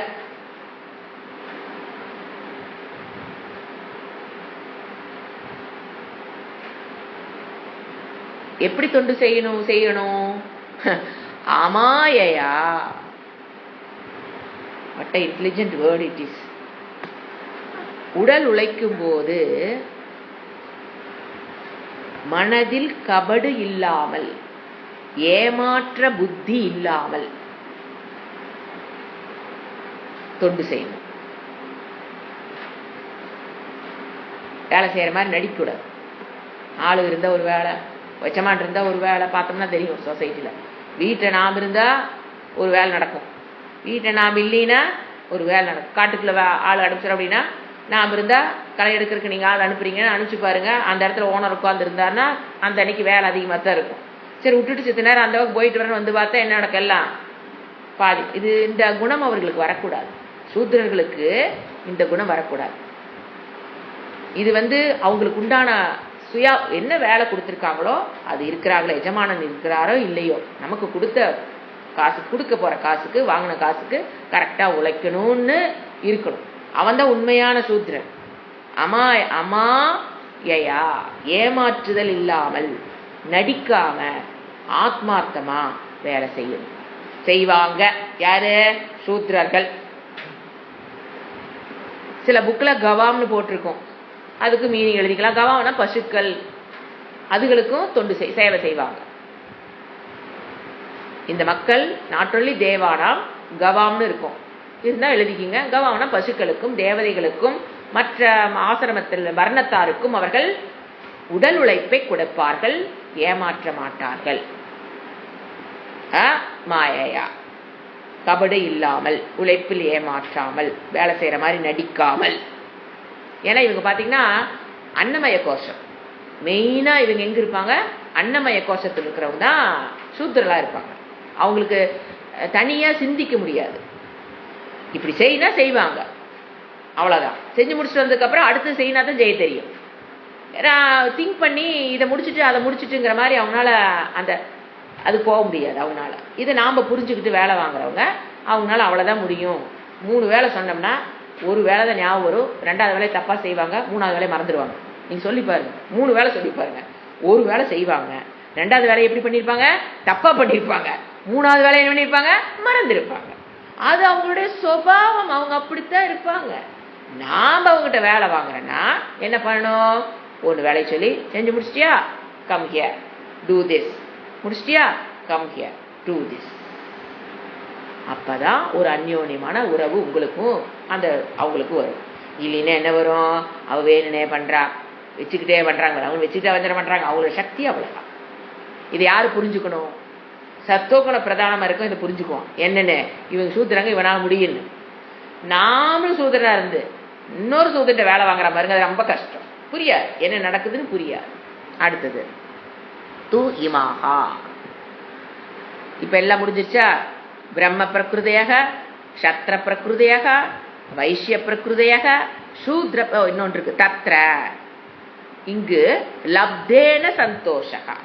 எப்படி தொண்டு செய்யணும் அமாயயா. what a intelligent word it is. உடல் உழைக்கும் போது மனதில் கபடு இல்லாமல், ஏமாற்ற புத்தி இல்லாமல் தொண்டு செய்யணும். வேலை செய்யற மாதிரி நடிக்கூடாது. ஆளு இருந்தா ஒரு வேலை, வச்சமான் இருந்தா ஒரு வேலை, பார்த்தோம்னா தெரியும் சொசைட்டில. வீட்டில் நாம் இருந்தா ஒரு வேலை நடக்கும், வீட்டில் நாம் இல்லைன்னா ஒரு வேலை நடக்கும். காட்டுக்குள்ள ஆள் அனுப்பிச்சிடும் அப்படின்னா, நாம் இருந்தா களை எடுக்கிறதுக்கு நீங்க ஆள் அனுப்புறீங்கன்னு அனுப்பிச்சு பாருங்க. அந்த இடத்துல ஓனர் உட்கார்ந்து இருந்தாருன்னா அந்த அன்னைக்கு வேலை அதிகமாக தான் இருக்கும். சரி விட்டுட்டு சித்த நேரம் அந்த பக்கம் போயிட்டு வரேன்னு பார்த்தா என்ன நடக்கும், எல்லாம் பாதி. இந்த குணம் அவர்களுக்கு வரக்கூடாது. சூத்திரர்களுக்கு இந்த குணம் வரக்கூடாது. இது அவங்களுக்கு உண்டான என்ன வேலை கொடுத்துருக்காங்களோ அது இருக்கிறாங்களோ, எஜமானன் இருக்கிறாரோ இல்லையோ, நமக்கு கொடுத்த காசு, கொடுக்க போற காசுக்கு, வாங்கின காசுக்கு கரெக்டா உழைக்கணும்னு இருக்கணும். அவன் தான் உண்மையான சூத்திரன். அமாயயா ஏமாற்றுதல் இல்லாமல், நடிக்காம ஆத்மார்த்தமா வேலை செய்வாங்க. யாரு, சூத்திரர்கள். சில புக்ல கவாம்னு போட்டிருக்கோம், அதுக்கு மீனிங் எழுதிக்கலாம். கவாம்னா பசுக்கள், அதுகளுக்கும் தொண்டு சேவை செய்வாங்க. இந்த மக்கள் நாட் ஒன்லி தேவானாம் கவாம்னு இருக்கும், இருந்தா எழுதிக்கிங்க. கவாம்னா பசுக்களுக்கும் தேவதைகளுக்கும் மற்ற ஆசிரமத்தில் வர்ணத்தாருக்கும் அவர்கள் உடல் உழைப்பை கொடுப்பார்கள், ஏமாற்ற மாட்டார்கள். மாயையா கபடு இல்லாமல், உழைப்பில் ஏமாற்றாமல், வேலை செய்கிற மாதிரி நடிக்காமல். ஏன்னா இவங்க பார்த்தீங்கன்னா அன்னமய கோஷம் மெயினாக இவங்க எங்கே இருப்பாங்க? அன்னமய கோஷத்தில் இருக்கிறவங்க தான் சூத்திரலாக இருப்பாங்க. அவங்களுக்கு தனியாக சிந்திக்க முடியாது. இப்படி செய்யினா செய்வாங்க, அவ்வளோதான். செஞ்சு முடிச்சுட்டு வந்ததுக்கப்புறம் அடுத்து செய்யினா தான் செய்ய தெரியும். திங்க் பண்ணி இதை முடிச்சுட்டு அதை முடிச்சுட்டுங்கிற மாதிரி அவங்களால அது போக முடியாது அவங்களால. இதை நாம் புரிஞ்சுக்கிட்டு வேலை வாங்குறவங்க அவங்களால அவ்வளோதான் முடியும். 3 வேலை சொன்னோம்னா ஒரு வேலை தான் ஞாபகம் வரும், 2வது வேலையை தப்பாக செய்வாங்க, 3வது வேலையை மறந்துடுவாங்க. நீங்கள் சொல்லி பாருங்க, 3 வேலை சொல்லி பாருங்க. ஒரு வேலை செய்வாங்க, 2வது வேலையை எப்படி பண்ணியிருப்பாங்க? தப்பாக பண்ணியிருப்பாங்க. 3வது வேலையை என்ன பண்ணியிருப்பாங்க? மறந்துருப்பாங்க. அது அவங்களுடைய சுபாவம், அவங்க அப்படித்தான் இருப்பாங்க. நாம் அவங்ககிட்ட வேலை வாங்குறேன்னா என்ன பண்ணணும்? ஒரு வேலையை சொல்லி செஞ்சு முடிச்சிட்டியா, கம் ஹியர் டூ திஸ், முடிச்சிட்டியா, கம் ஹியர் டூ திஸ். அப்பதான் ஒரு அந்யோன்யமான உறவு உங்களுக்கும் அவங்களுக்கும் வரும். இல்லைன்னா என்ன வரும்? அவ வேணுனே பண்றா, வச்சுக்கிட்டே பண்றாங்க, அவங்க வச்சுக்கிட்டே வந்துட பண்றாங்க. அவங்களோட சக்தி அவ்வளவுதான். இதை யாரு புரிஞ்சுக்கணும்? சத்தோகுண பிரதானமா இருக்கும், இதை புரிஞ்சுக்குவோம். என்னன்னு இவங்க சூத்திரங்க, இவனால முடியும்னு. நாமளும் சூத்திரனா இருந்து இன்னொரு சூத்திரத்தை வேலை வாங்குற பாருங்க, அது ரொம்ப கஷ்டம். புரியாது, என்ன நடக்குதுன்னு புரியாது. அடுத்தது தூ இமாஹா. இப்ப எல்லாம் முடிஞ்சிருச்சா? பிரம்ம பிரகிருதையாக, க்ஷத்ர பிரகிருதையாக, வைஷ்ய பிரகிருதையாக, சூத்ர இன்னொன்று இருக்கு தத்ர. இங்கு லப்தேன சந்தோஷகா,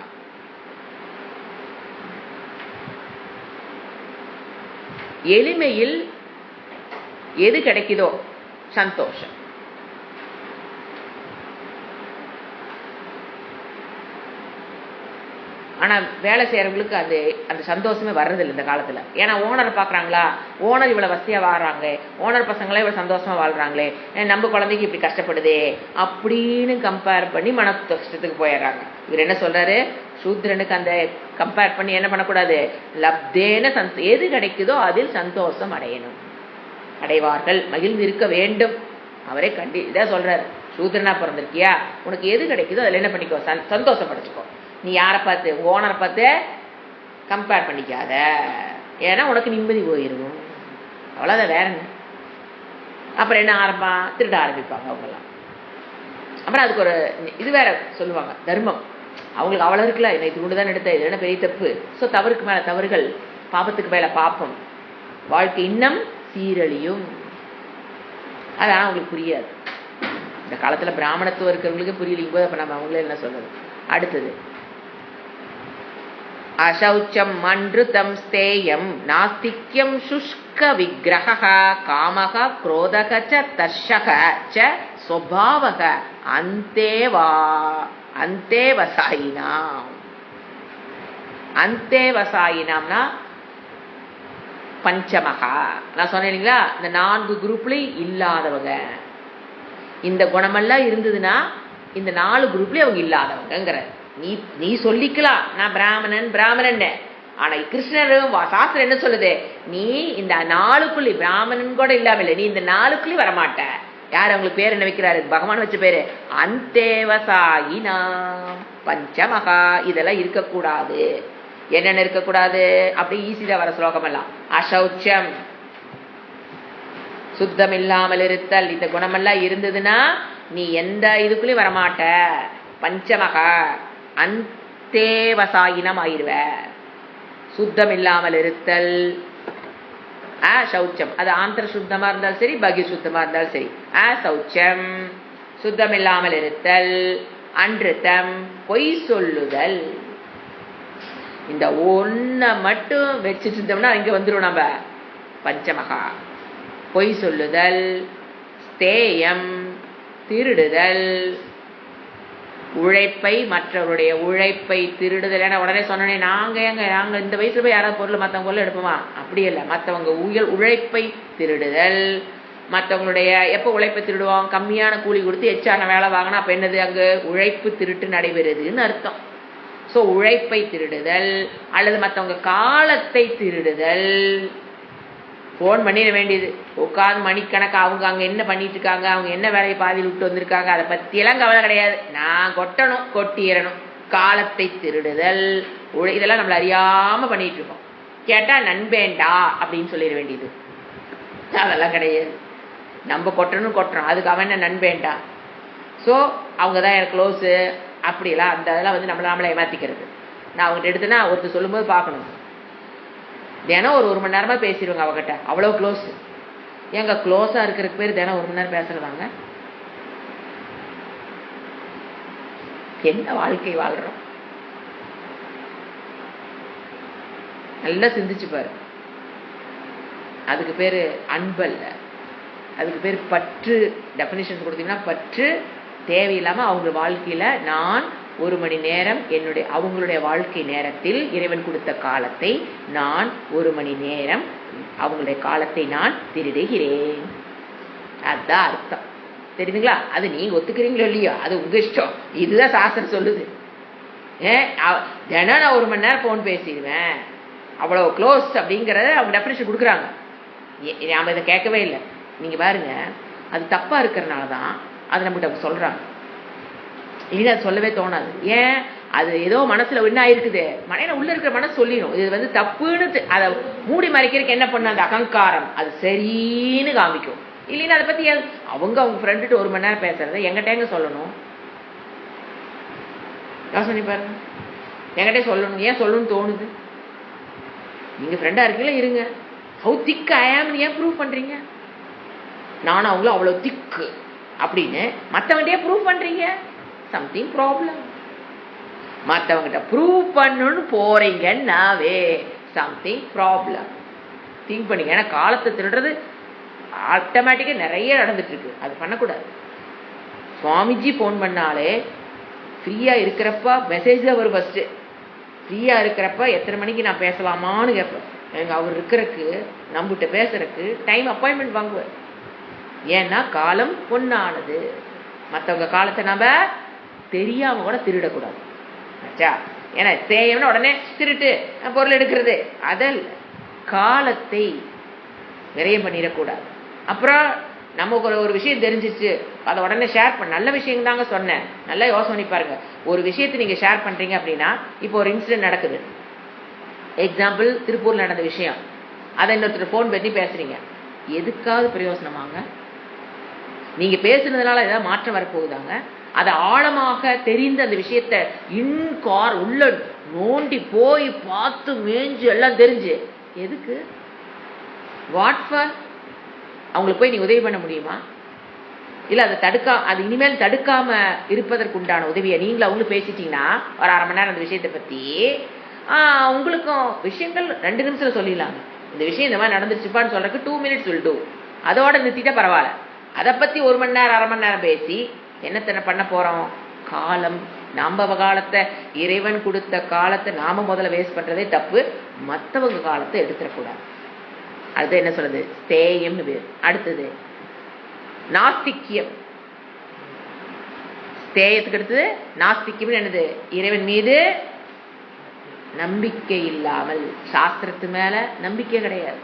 எளிமையில் எது கிடைக்குதோ சந்தோஷம். ஆனால் வேலை செய்கிறவங்களுக்கு அந்த சந்தோஷமே வர்றதில்லை இந்த காலத்தில். ஏன்னா ஓனரை பார்க்குறாங்களா, ஓனர் இவ்வளோ வசதியாக வாழ்கிறாங்க, ஓனர் பசங்களே இவ்வளோ சந்தோஷமாக வாழ்கிறாங்களே, நம்ம குழந்தைக்கு இப்படி கஷ்டப்படுதே அப்படின்னு கம்பேர் பண்ணி மன கஷ்டத்துக்கு போயிடுறாங்க. இவர் என்ன சொல்கிறாரு? சூத்ரனுக்கு அந்த கம்பேர் பண்ணி என்ன பண்ணக்கூடாது? லப்தேன எது கிடைக்குதோ அதில் சந்தோஷம் அடையணும், அடைவார்கள், மகிழ்ந்து இருக்க வேண்டும். அவரே இதான் சொல்கிறார். சூத்ரனா பிறந்திருக்கியா, உனக்கு எது கிடைக்குதோ அதில் என்ன பண்ணிக்கோ, சந்தோஷப்படுத்திக்கோ. நீ யாரை பார்த்து? ஓனரை பார்த்து கம்பேர் பண்ணிக்காத, ஏன்னா உனக்கு நிம்மதி போயிடும். அவ்வளோதான், வேற என்ன. அப்புறம் என்ன திருட ஆரம்பிப்பாங்க அவங்கெல்லாம். அப்புறம் அதுக்கு ஒரு இது வேற சொல்லுவாங்க, தர்மம். அவங்களுக்கு அவ்வளோ இருக்குல்ல, என்னை துண்டு தான் எடுத்த, இது என்ன பெரிய தப்பு. ஸோ தவறுக்கு மேலே தவறுகள், பாபத்துக்கு மேலே பாப்பம், வாழ்க்கை இன்னும் சீரழியும். அது ஆனால் அவங்களுக்கு புரியாது. இந்த காலத்தில் பிராமணத்துவம் இருக்கிறவங்களுக்கு புரியலிங்க போது அப்போ நம்ம அவங்களே என்ன சொல்றது? அடுத்தது அசௌச்சம் மன்றுதம் ஸ்தேயம் நாஸ்திக்யம் சுஷ்க விக்கிரக காமக குரோதக ச தர்ஷக ச ஸ்வபாவக அந்தேவசாயினாம். அந்தேவசாயினாம்னா பஞ்சமகா. நான் சொன்னேன் இல்லைங்களா, இந்த 4 குரூப்லையும் இல்லாதவங்க. இந்த குணமெல்லாம் இருந்ததுன்னா இந்த 4 குரூப்லயும் அவங்க இல்லாதவங்கிற. நீ சொல்லிக்கலாம் நான் பிராமணன், ஆனா கிருஷ்ணரும் சாஸ்திரம் என்ன சொல்லுது? நீ இந்த 4க்குள்ளி பிராமணன் கூட இல்லாம இல்லை, நீ இந்த 4க்குள்ளி வரமாட்ட. யார் அவங்களுக்கு பேர் என்ன வைக்கிறாரு? பகவான் வச்ச பேரு அந்தேவசாயினா பஞ்சமகா. இதெல்லாம் இருக்கக்கூடாது. என்னென்ன இருக்கக்கூடாது? அப்படி ஈஸிதான் வர ஸ்லோகம் எல்லாம். அசௌச்சம் சுத்தம் இல்லாமல் இருத்தல், இந்த குணமெல்லாம் இருந்ததுன்னா நீ எந்த இதுக்குள்ளயும் வரமாட்ட. பஞ்சமகா அந்தேவசாயினம் ஆயிருவ. சுத்தம் இல்லாமல் இருத்தல் அசௌச்சம், அது ஆந்தர சுத்தமா இருந்தாலும் சரி, பகி சுத்தமா இருந்தாலும் சரி. அசௌச்சம் சுத்தம் இல்லாமல் இருத்தல். அன்றுத்தம் பொய் சொல்லுதல். இந்த ஒன்ன மட்டும் வச்சுட்டு இருந்தோம்னா இங்க வந்துடும் நம்ம. பஞ்சமகா பொய் சொல்லுதல், ஸ்தேயம் திருடுதல், உழைப்பை மற்றவருடைய உழைப்பை திருடுதல். ஏன்னா உடனே சொன்னே, நாங்க இந்த வயசுல போய் யாராவது பொருள் மற்றவங்க பொருள் எடுப்போமா? அப்படி இல்லை. மற்றவங்க உழைப்பை திருடுதல். மற்றவங்களுடைய எப்போ உழைப்பை திருடுவோம்? கம்மியான கூலி கொடுத்து எச்சான வேலை வாங்கினா அப்ப என்னது? அங்கு உழைப்பு திருட்டு நடைபெறுதுன்னு அர்த்தம். ஸோ உழைப்பை திருடுதல், அல்லது மற்றவங்க காலத்தை திருடுதல். ஃபோன் பண்ணிட வேண்டியது, உட்காந்து மணிக்கணக்கு அவங்க அங்கே என்ன பண்ணிட்டு இருக்காங்க, அவங்க என்ன வேலையை பாதியில் விட்டு வந்திருக்காங்க, அதை பற்றியெல்லாம் கவலை கிடையாது. நான் கொட்டிடணும். காலத்தை திருடுதல், இதெல்லாம் நம்மளை அறியாமல் பண்ணிட்டு இருக்கோம். கேட்டால் நண்பேண்டா அப்படின்னு சொல்லிட வேண்டியது. அதெல்லாம் கிடையாது. நம்ம கொட்டுறோம், அதுக்கு அவன் என்ன நண்பேண்டா. ஸோ அவங்க தான் எனக்கு க்ளோஸு அப்படிலாம் அந்த இதெல்லாம் வந்து நம்மளை ஏமாற்றிக்கிறது. நான் அவங்ககிட்ட எடுத்தேன்னா ஒருத்தர் சொல்லும்போது பார்க்கணும், தினம் ஒரு மணி நேரமாக பேசிடுவாங்க அவங்ககிட்ட, அவ்வளோ க்ளோஸு. ஏங்க க்ளோஸாக இருக்கிறதுக்கு பேர் தினம் 1 மணி நேரம் பேசுகிறதாங்க? என்ன வாழ்க்கை வாழ்கிறோம்? நல்லா சிந்திச்சு பாரு. அதுக்கு பேர் அன்பல்ல, அதுக்கு பேர் பற்று. டெஃபினிஷன் கொடுத்தீங்கன்னா பற்று தேவையில்லாமல் அவங்க வாழ்க்கையில் நான் 1 மணி நேரம் அவங்களுடைய வாழ்க்கை நேரத்தில் இறைவன் கொடுத்த காலத்தை நான் 1 மணி நேரம் அவங்களுடைய காலத்தை நான் திருடுகிறேன். அதுதான் அர்த்தம். தெரியுதுங்களா? அது நீங்க ஒத்துக்கிறீங்களோ இல்லையோ அது உங்க இஷ்டம். இதுதான் சாஸ்திரம் சொல்லுது. தினம் நான் 1 மணி நேரம் ஃபோன் பேசிடுவேன், அவ்வளோ க்ளோஸ் அப்படிங்கிறத அவங்க டெஃபினேஷன் கொடுக்குறாங்க. நாம இதை கேட்கவே இல்லை. நீங்க பாருங்க, அது தப்பா இருக்கிறனால தான் அது நம்மகிட்ட அவங்க சொல்றாங்க. இல்லைன்னா அது சொல்லவே தோணாது. ஏன்? அது ஏதோ மனசுல என்ன ஆயிருக்குது, உள்ள இருக்கிற மனசு சொல்லிடும் இது வந்து தப்புன்னு. அதை மூடி மறைக்கிறதுக்கு என்ன பண்ண, அந்த அகங்காரம் அது சரின்னு காமிக்கும். இல்லைன்னா அதை பத்தி அவங்க ஃப்ரெண்டுட்டு 1 மணி நேரம் பேசுறத எங்கிட்ட எங்க சொல்லணும்? யோசனை பாருங்க, என்கிட்ட சொல்லணும். ஏன் சொல்லணும்னு தோணுது? நீங்க ஃப்ரெண்டா இருக்கீங்களா, இருங்க. ஹவு திக் ஐ ஆம்னு ஏன் ப்ரூவ் பண்றீங்க? நானும் அவங்களும் அவ்வளோ திக்கு அப்படின்னு மற்றவங்கிட்டே ப்ரூவ் பண்றீங்க. Something problem. மற்றவங்கிட்ட ப்ரூவ் பண்ணணும்னு போறீங்கன்னாவே சம்திங் ப்ராப்ளம். திங்க் பண்ணீங்க. ஏன்னா காலத்தை திருடுறது ஆட்டோமேட்டிக்காக நிறைய நடந்துட்டு இருக்கு. அது பண்ணக்கூடாது. சுவாமிஜி ஃபோன் பண்ணாலே ஃப்ரீயாக இருக்கிறப்ப மெசேஜ் தான் வரும். ஃபஸ்ட்டு ஃப்ரீயாக இருக்கிறப்ப எத்தனை மணிக்கு நான் பேசலாமான்னு கேட்பேன். எனக்கு அவர் இருக்கிறதுக்கு நம்மகிட்ட பேசுறதுக்கு டைம் அப்பாயின்மெண்ட் வாங்குவார். ஏன்னா காலம் பொண்ணானது. மற்றவங்க காலத்தை நம்ம தெரியாம கூட திருடக்கூடாது. ஆச்சா? ஏன்னா தேவையான உடனே திருட்டு பொருள் எடுக்கிறது அதில் காலத்தை விரயம் பண்ணிடக்கூடாது. அப்புறம் நமக்கு ஒரு விஷயம் தெரிஞ்சிச்சு, அதை உடனே ஷேர் பண்ண. நல்ல விஷயம் தாங்க சொன்னேன், நல்லா யோசனை பண்ணி பாருங்க. ஒரு விஷயத்தை நீங்க ஷேர் பண்றீங்க அப்படின்னா, இப்போ ஒரு இன்சிடென்ட் நடக்குது, எக்ஸாம்பிள் திருப்பூர்ல நடந்த விஷயம், அதை இன்னொருத்தர் ஃபோன் பண்ணி பேசுறீங்க. எதுக்காவது பிரயோசனமாங்க? நீங்க பேசுனதுனால ஏதாவது மாற்றம் வரப்போகுதாங்க? அதை ஆழமாக தெரிந்த அந்த விஷயத்தை உள்ள நோண்டி போய் பார்த்து மேய்ஞ்சு எல்லாம் தெரிஞ்சு எதுக்கு? What for? அவங்களுக்கு போய் நீ உதவி பண்ண முடியுமா? இல்லை அது இனிமேல் தடுக்காம இருப்பதற்குண்டான உதவியை நீங்களும் அவங்களும் பேசிட்டீங்கன்னா ஒரு 1/2 மணி நேரம் அந்த விஷயத்தை பற்றி உங்களுக்கும் விஷயங்கள் 2 நிமிஷத்துல சொல்லிடலாங்க. இந்த விஷயம் இந்த மாதிரி நடந்துச்சுப்பான்னு சொல்றதுக்கு 2 minutes will do. அதோட நிறுத்திட்டா பரவாயில்ல. அதை பற்றி 1 மணி நேரம் 1/2 மணி நேரம் பேசி என்னத்தனை பண்ண போறோம்? காலம், நம்ம காலத்தை, இறைவன் கொடுத்த காலத்தை நாம முதல்ல வேஸ்ட் பண்றதே தப்பு. மற்றவங்க காலத்தை எடுத்துடக்கூடாது. அடுத்து என்ன சொல்றது? ஸ்தேயம்னு பேர். அடுத்தது நாஸ்திக்கியம். ஸ்தேயத்துக்கு அடுத்தது நாஸ்திக்கியம். என்னது? இறைவன் மீது நம்பிக்கை இல்லாமல், சாஸ்திரத்து மேல நம்பிக்கை கிடையாது,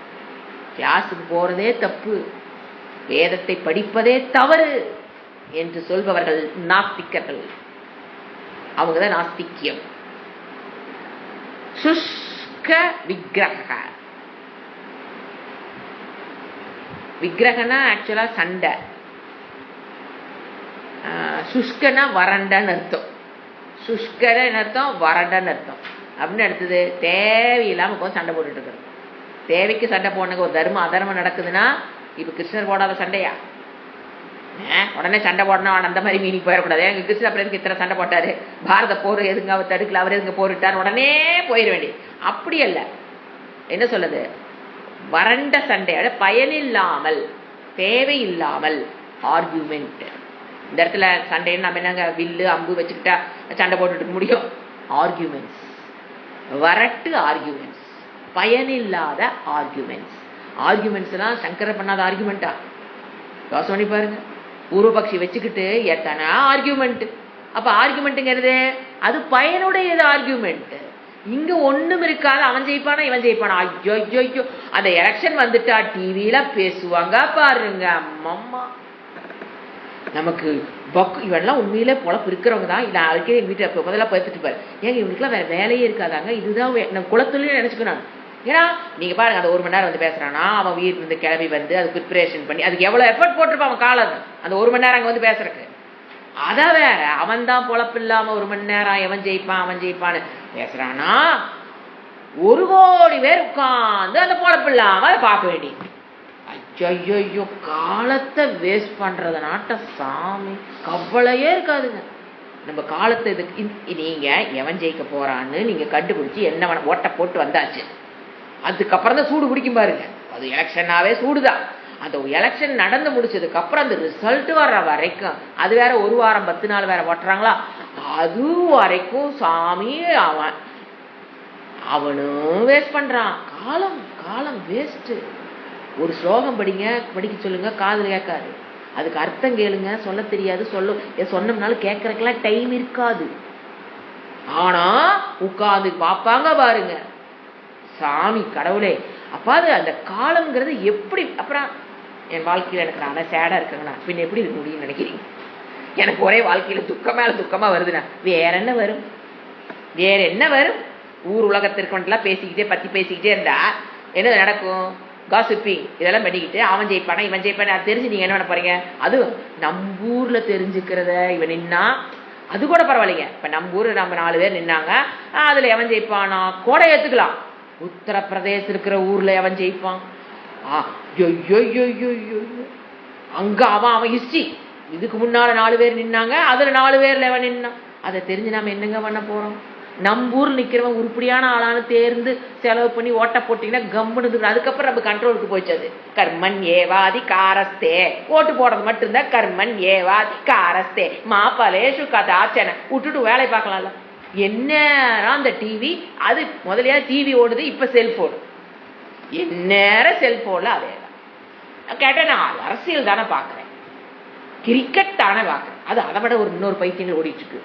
கிளாஸுக்கு போறதே தப்பு, வேதத்தை படிப்பதே தவறு என்று சொல்பவர்கள் நாஸ்திகர்கள். அவங்கதான் நாஸ்திக்கியம். சுஷ்க விக்கிரக. விக்கிரகனா ஆக்சுவலா சண்டை, சுஷ்கனா வறண்டன்னு அர்த்தம். சுஷ்கன அர்த்தம், வறண்டன்னு அர்த்தம். அப்படின்னு அடுத்தது தேவையில்லாம உட்காந்து சண்டை போட்டுட்டு இருக்கிறது. தேவைக்கு சண்டை போடணுங்க. ஒரு தர்மம் அதர்மம் நடக்குதுன்னா, இப்ப கிருஷ்ணர் போடாத சண்டையா? உடனே சண்டை போடணும் அந்த மாதிரி மீனிங் போயிடக்கூடாது. எங்க கிருஷ்ணர் அப்புறம் எதுக்கு இத்தனை சண்டை போட்டாரு, பாரத போர் எதுங்க அவர் தடுக்கல, அவர் எதுங்க போரிட்டார், உடனே போயிட வேண்டியது. அப்படி அல்ல. என்ன சொல்லுது? வறண்ட சண்டையோட பயனில்லாமல், தேவையில்லாமல் ஆர்கியூமெண்ட். இந்த இடத்துல சண்டைன்னு நம்ம என்னங்க வில்லு அம்பு வச்சுக்கிட்டா சண்டை போட்டுட்டு முடியும்? ஆர்கியூமெண்ட்ஸ், வரட்டு ஆர்கியூமெண்ட்ஸ், பயனில்லாத ஆர்கியூமெண்ட்ஸ். ஆர்கியூமெண்ட்ஸ் எல்லாம் சங்கர பண்ணாத ஆர்கியூமெண்டா? யோசனை பண்ணி பாருங்க. பூர்வபக்ஷி வச்சுக்கிட்டு எத்தனை ஆர்கியூமெண்ட். அப்ப ஆர்கியூமெண்ட்டுங்கிறது அது பயனுடையது ஆர்கியூமெண்ட். இங்க ஒண்ணும் இருக்காது. அவன் ஜெயிப்பானா இவன் ஜெயிப்பானா, ஐயோ ஐயோ. அந்த எலெக்ஷன் வந்துட்டா டிவியில பேசுவாங்க பாருங்க. அம்மம்மா, நமக்கு இவெல்லாம் உண்மையிலே பொழப்பு இருக்கிறவங்க தான். இல்லை அதுக்கே எங்கள் வீட்டை முதல்ல பார்த்துட்டு பாரு, ஏங்க இவனுக்குலாம் வேற வேலையே இருக்காதாங்க, இதுதான் நம்ம குலத்தொழிலே நினைச்சுக்கணும். ஏன்னா நீங்க பாருங்க, அந்த 1 மணி நேரம் வந்து பேசுறானா, அவன் வீட்டுல இருந்து கிளம்பி வந்து அது ப்ரிப்பரேஷன் பண்ணி அதுக்கு எவ்வளவு எஃபர்ட் போட்டிருப்பான் அவன் காலம், அந்த 1 மணி நேரம் அங்க வந்து பேசுறதுக்கு. அதான் வேற, அவன் தான் பொழப்பு இல்லாம 1 மணி நேரம் அவன் ஜெயிப்பான்னு பேசுறானா, 1 கோடி பேர் உட்கார்ந்து அந்த பொழப்பு இல்லாம அதை பார்க்க வேண்டியது. ஐயோ, காலத்தை வேஸ்ட் பண்றத நாட்ட சாமி கவலையே இருக்காதுங்க. நம்ம காலத்தை இதுக்கு நீங்க எவன் ஜெயிக்க போறான்னு நீங்க கண்டுபிடிச்சு என்ன ஓட்ட போட்டு வந்தாச்சு. அதுக்கப்புறம் தான் சூடு பிடிக்கும் பாருங்க. அது எலெக்ஷனாவே சூடுதான். அந்த எலெக்ஷன் நடந்து முடிச்சதுக்கு அப்புறம் அந்த ரிசல்ட் வர்ற வரைக்கும், அது வேற 1 வாரம் 10 நாள் வேற ஓட்டுறாங்களா, அது வரைக்கும் சாமி அவனும் வேஸ்ட் பண்றான். காலம் வேஸ்ட். ஒரு ஸ்லோகம் படிக்க சொல்லுங்க, காதுல கேட்காது. அதுக்கு அர்த்தம் கேளுங்க, சொல்ல தெரியாது. சொன்னோம்னாலும் கேட்கறதுக்கெல்லாம் டைம் இருக்காது. ஆனா உட்கார்ந்து பாப்பாங்க பாருங்க. சாமி கடவுளே, அப்பாது அந்த காலம்ங்கிறது எப்படி. அப்புறம் என் வாழ்க்கையில எனக்கு நான் சேடா இருக்கேங்கண்ணா, பின்ன எப்படி இருக்க முடியும்னு நினைக்கிறீங்க? எனக்கு ஒரே வாழ்க்கையில துக்கம் மேல துக்கமா வருதுண்ணா. வேற என்ன வரும்? ஊர் உலகத்திற்கு வந்துலாம் பேசிக்கிட்டே இருந்தா என்ன நடக்கும்? காசிப்பிங் இதெல்லாம் பண்ணிக்கிட்டு அவன் ஜெயிப்பானா இவன் ஜெயிப்பானா அது தெரிஞ்சு நீங்க என்ன பண்ண போறீங்க? அது நம்ம ஊர்ல தெரிஞ்சுக்கிறத இவன் நின்னா அது கூட பரவாயில்லைங்க. இப்ப நம்ம ஊர்ல நம்ம 4 பேர் நின்னாங்க, அதுல எவன் ஜெயிப்பானா கூட ஏத்துக்கலாம். உத்தரப்பிரதேச இருக்கிற ஊர்ல எவன் ஜெயிப்பான்? அங்க அவன் ஹிஸ்டரி. இதுக்கு முன்னால 4 பேர் நின்னாங்க, அதுல 4 பேர்ல எவன் நின்னா அதை தெரிஞ்சு நாம என்னங்க பண்ண போறோம்? நம்ம ஊர் நிக்கிறவன் உருப்படியான ஆளானு தேர்ந்து செலவு பண்ணி ஓட்ட போட்டீங்கன்னா கம்முன்னு. அதுக்கப்புறம் நம்ம கண்ட்ரோலுக்கு போயிச்சது. கர்மன் ஏவாதி காரஸ்தே, ஓட்டு போடுறது மட்டும்தான் கர்மன் ஏவாதி காரஸ்தே மாப்பலேஷு கதாச்சன விட்டுட்டு வேலை பார்க்கலாம்ல. என்ன அந்த டிவி, அது முதலியா டிவி ஓடுது, இப்ப செல்போன். எந்நேரம் செல்போன்ல அதேதான். கேட்டேன், நான் அரசியல் தானே பாக்குறேன், கிரிக்கெட் தானே பாக்குறேன். அது அதை விட இன்னொரு பைத்தியங்கள் ஓடிட்டு இருக்கு.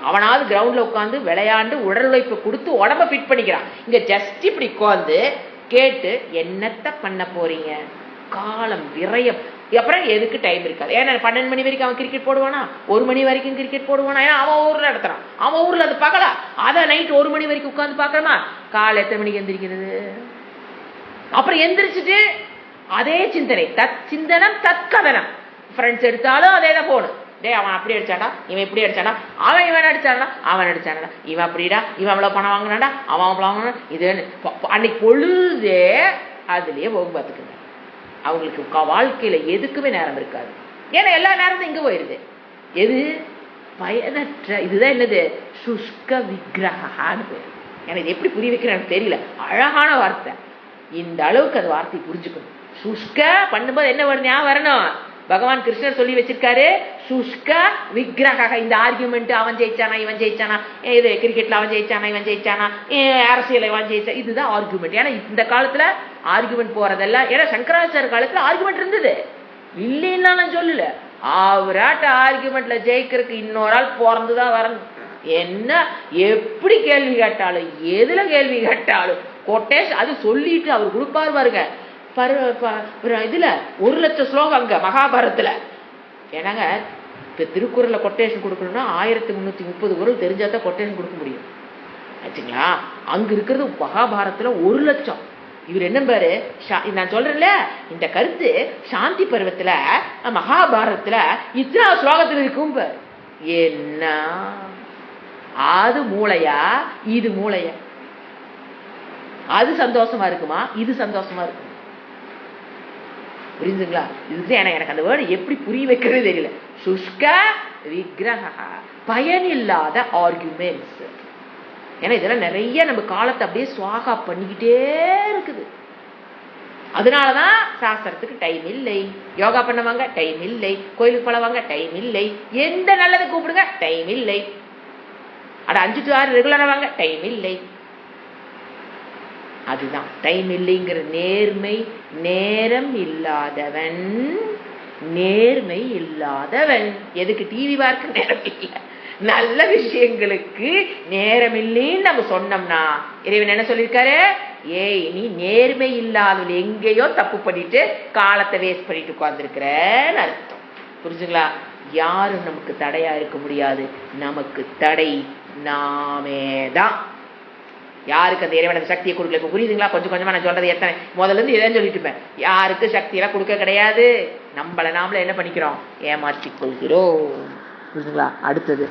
அவனாவது கிரவுண்ட்ல உட்காந்து விளையாண்டு உடல் உழைப்பை கொடுத்து உடம்ப ஃபிட் பண்ணிக்கிறான். இங்க ஜஸ்ட் இப்படி உட்காந்து கேட்டு என்னத்த பண்ண போறீங்க? காலம் விரயம். அப்புறம் எதுக்கு டைம் இருக்காது. ஏன்னா 12 மணி வரைக்கும் அவன் கிரிக்கெட் போடுவானா, 1 மணி வரைக்கும் கிரிக்கெட் போடுவானா? ஏன்னா அவன் ஊர்ல நடத்துறான், அவன் ஊர்ல அது பார்க்கல. அதை நைட் 1 மணி வரைக்கும் உட்காந்து பாக்குறமா, காலை எத்தனை மணிக்கு எந்திரிக்கிறது? அப்புறம் எந்திரிச்சுட்டு அதே சிந்தனை, தத் சிந்தனம் தற்கதனம். ஃப்ரெண்ட்ஸ் எடுத்தாலும் அதே தான் போகணும். அவன் அப்படி அடிச்சாடா, இவன் இப்படி அடிச்சாடா, இவன் அடிச்சாடா, இவன் அப்படிடா, இவன் அவ்வளவு பணம் வாங்கினாடா, அவன் அவ்வளவு வாங்கினா, இது அன்னைக்கு பொழுதே அதுலயே போகும். பார்த்துக்குங்க, அவங்களுக்கு வாழ்க்கையில எதுக்குமே நேரம் இருக்காது. ஏன்னா எல்லா நேரமும் இங்க போயிருது. எது பயனற்ற, இதுதான் என்னது, சுஷ்க விக்கிரகான்னு பேர். எனக்கு எப்படி புரிய வைக்கிறேன் எனக்கு தெரியல. அழகான வார்த்தை. இந்த அளவுக்கு அது வார்த்தை புரிஞ்சுக்கணும். சுஷ்க பண்ணும்போது என்ன வரும்? ஞாபகம் வரணும். பகவான் கிருஷ்ணர் சொல்லி வச்சிருக்காரு, சுஷ்க விக்கிரக. இந்த ஆர்குமெண்ட், அவன் ஜெயிச்சானா இவன் ஜெயிச்சானா, இது கிரிக்கெட்ல அவன் ஜெயிச்சானா இவன் ஜெயிச்சானா, அரசியல் அவன் ஜெயிச்சா, இதுதான் ஆர்குமெண்ட். ஏன்னா இந்த காலத்துல ஆர்குமெண்ட் போறதெல்லாம், ஏன்னா சங்கராச்சாரிய காலத்துல ஆர்குமெண்ட் இருந்தது, இல்லைன்னா நான் சொல்லல. அவராட்ட ஆர்குமெண்ட்ல ஜெயிக்கிறதுக்கு இன்னொரு ஆள் பிறந்துதான் வரணும். என்ன எப்படி கேள்வி கேட்டாலும், எதுல கேள்வி கேட்டாலும் கொட்டேஷன் அது சொல்லிட்டு அவர் கொடுப்பாரு பாருங்க. இதுல 1 லட்சம் ஸ்லோகம் அங்க மகாபாரதத்துல. ஏன்னாங்க இப்ப திருக்குறள்ல கொட்டேஷன் கொடுக்கணும்னா 1330 குறள் தெரிஞ்சாதான் கொட்டேஷன் கொடுக்க முடியும் ஆச்சுங்களா. அங்க இருக்கிறது மகாபாரதத்துல 1 லட்சம். இவர் என்ன பாரு, நான் சொல்றேன்ல இந்த கருத்து சாந்தி பருவத்துல மகாபாரதத்துல இத்தனை ஸ்லோகத்துல இருக்கும் பாரு. என்ன அது மூளையா, இது மூளையா? அது சந்தோஷமா இருக்குமா, இது சந்தோஷமா இருக்குமா? புரிஞ்சுங்களா? இதுதான் எனக்கு அந்த வேர்டு எப்படி புரிய வைக்கிறது தெரியல. சுஷ்க விக்கிரக, பயனில்லாத ஆர்குமெண்ட்ஸ். ஏன்னா இதெல்லாம் நிறைய நம்ம காலத்தை அப்படியே சுவாகா பண்ணிக்கிட்டே இருக்குது. அதனாலதான் சாஸ்திரத்துக்கு டைம் இல்லை, யோகா பண்ணவாங்க டைம் இல்லை, கோயிலுக்கு போலவாங்க டைம் இல்லை, எந்த நல்லது கூப்பிடுங்க டைம் இல்லை, அட 5 to 6 ரெகுலரா வாங்க டைம் இல்லை. அதுதான் டைம் இல்லைங்கிற நேர்மை. நேரம் இல்லாதவன், நேர்மை இல்லாதவன். எதுக்கு டிவி பார்க்க நேரம் இல்லை, நல்ல விஷயங்களுக்கு நேரம் இல்லைன்னு நம்ம சொன்னோம்னா இறைவன் என்ன சொல்லியிருக்காரு? ஏய் நீ நேர்மை இல்லாதவள், எங்கேயோ தப்பு பண்ணிட்டு காலத்தை வேஸ்ட் பண்ணிட்டு உட்கார்ந்துருக்கிறன்னு அர்த்தம். புரிஞ்சுங்களா? யாரும் நமக்கு தடையா இருக்க முடியாது. நமக்கு தடை நாமேதான். யாருக்கு அந்த இறைவனுக்கு சக்தியை கொடுக்கல. இப்போ புரியுதுங்களா? கொஞ்சம் கொஞ்சமா நான் சொல்றது எத்தனை முதல்ல இருந்து இதான் சொல்லிட்டு இருப்பேன். யாருக்கு சக்தியெல்லாம் கொடுக்க கிடையாது. நம்மள நாமள என்ன பண்ணிக்கிறோம்? ஏமாற்றிக் கொள்கிறோம். புரியுதுங்களா? அடுத்தது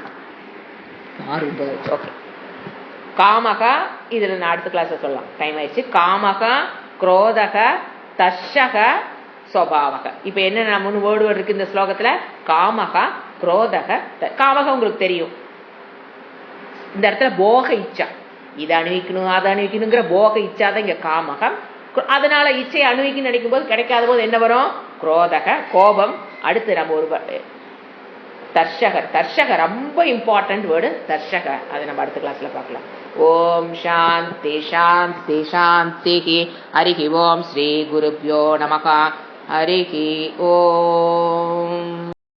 ஓகே. காமகா, இதுல நான் அடுத்த கிளாஸ்ல சொல்லலாம், டைம் ஆயிடுச்சு. காமகா, குரோதக, தர்ஷக, ஸ்வபாவக. இப்ப என்ன 3 வேர்டு இருக்கு இந்த ஸ்லோகத்துல? காமகா, குரோதக, காமகா உங்களுக்கு தெரியும். இந்த இடத்துல போக இச்சா, இதை அணிவிக்கணும் அதை அணிவிக்கணுங்கிற போக இச்சா தான் இங்க காமகம். அதனால இச்சையை அணிவிக்கணும்னு நினைக்கும் போது கிடைக்காத போது என்ன வரும்? குரோதக, கோபம். அடுத்து நம்ம ஒரு தர்ஷகர். தர்ஷகர் ரொம்ப இம்பார்ட்டன்ட் வேர்டு தர்ஷக. அதை நம்ம அடுத்த கிளாஸ்ல பார்க்கலாம். ஓம் சாந்தி சாந்தி சாந்தி. ஹரிஹி ஓம். ஸ்ரீ குருப்யோ நமஹ. ஹரிஹி ஓம்.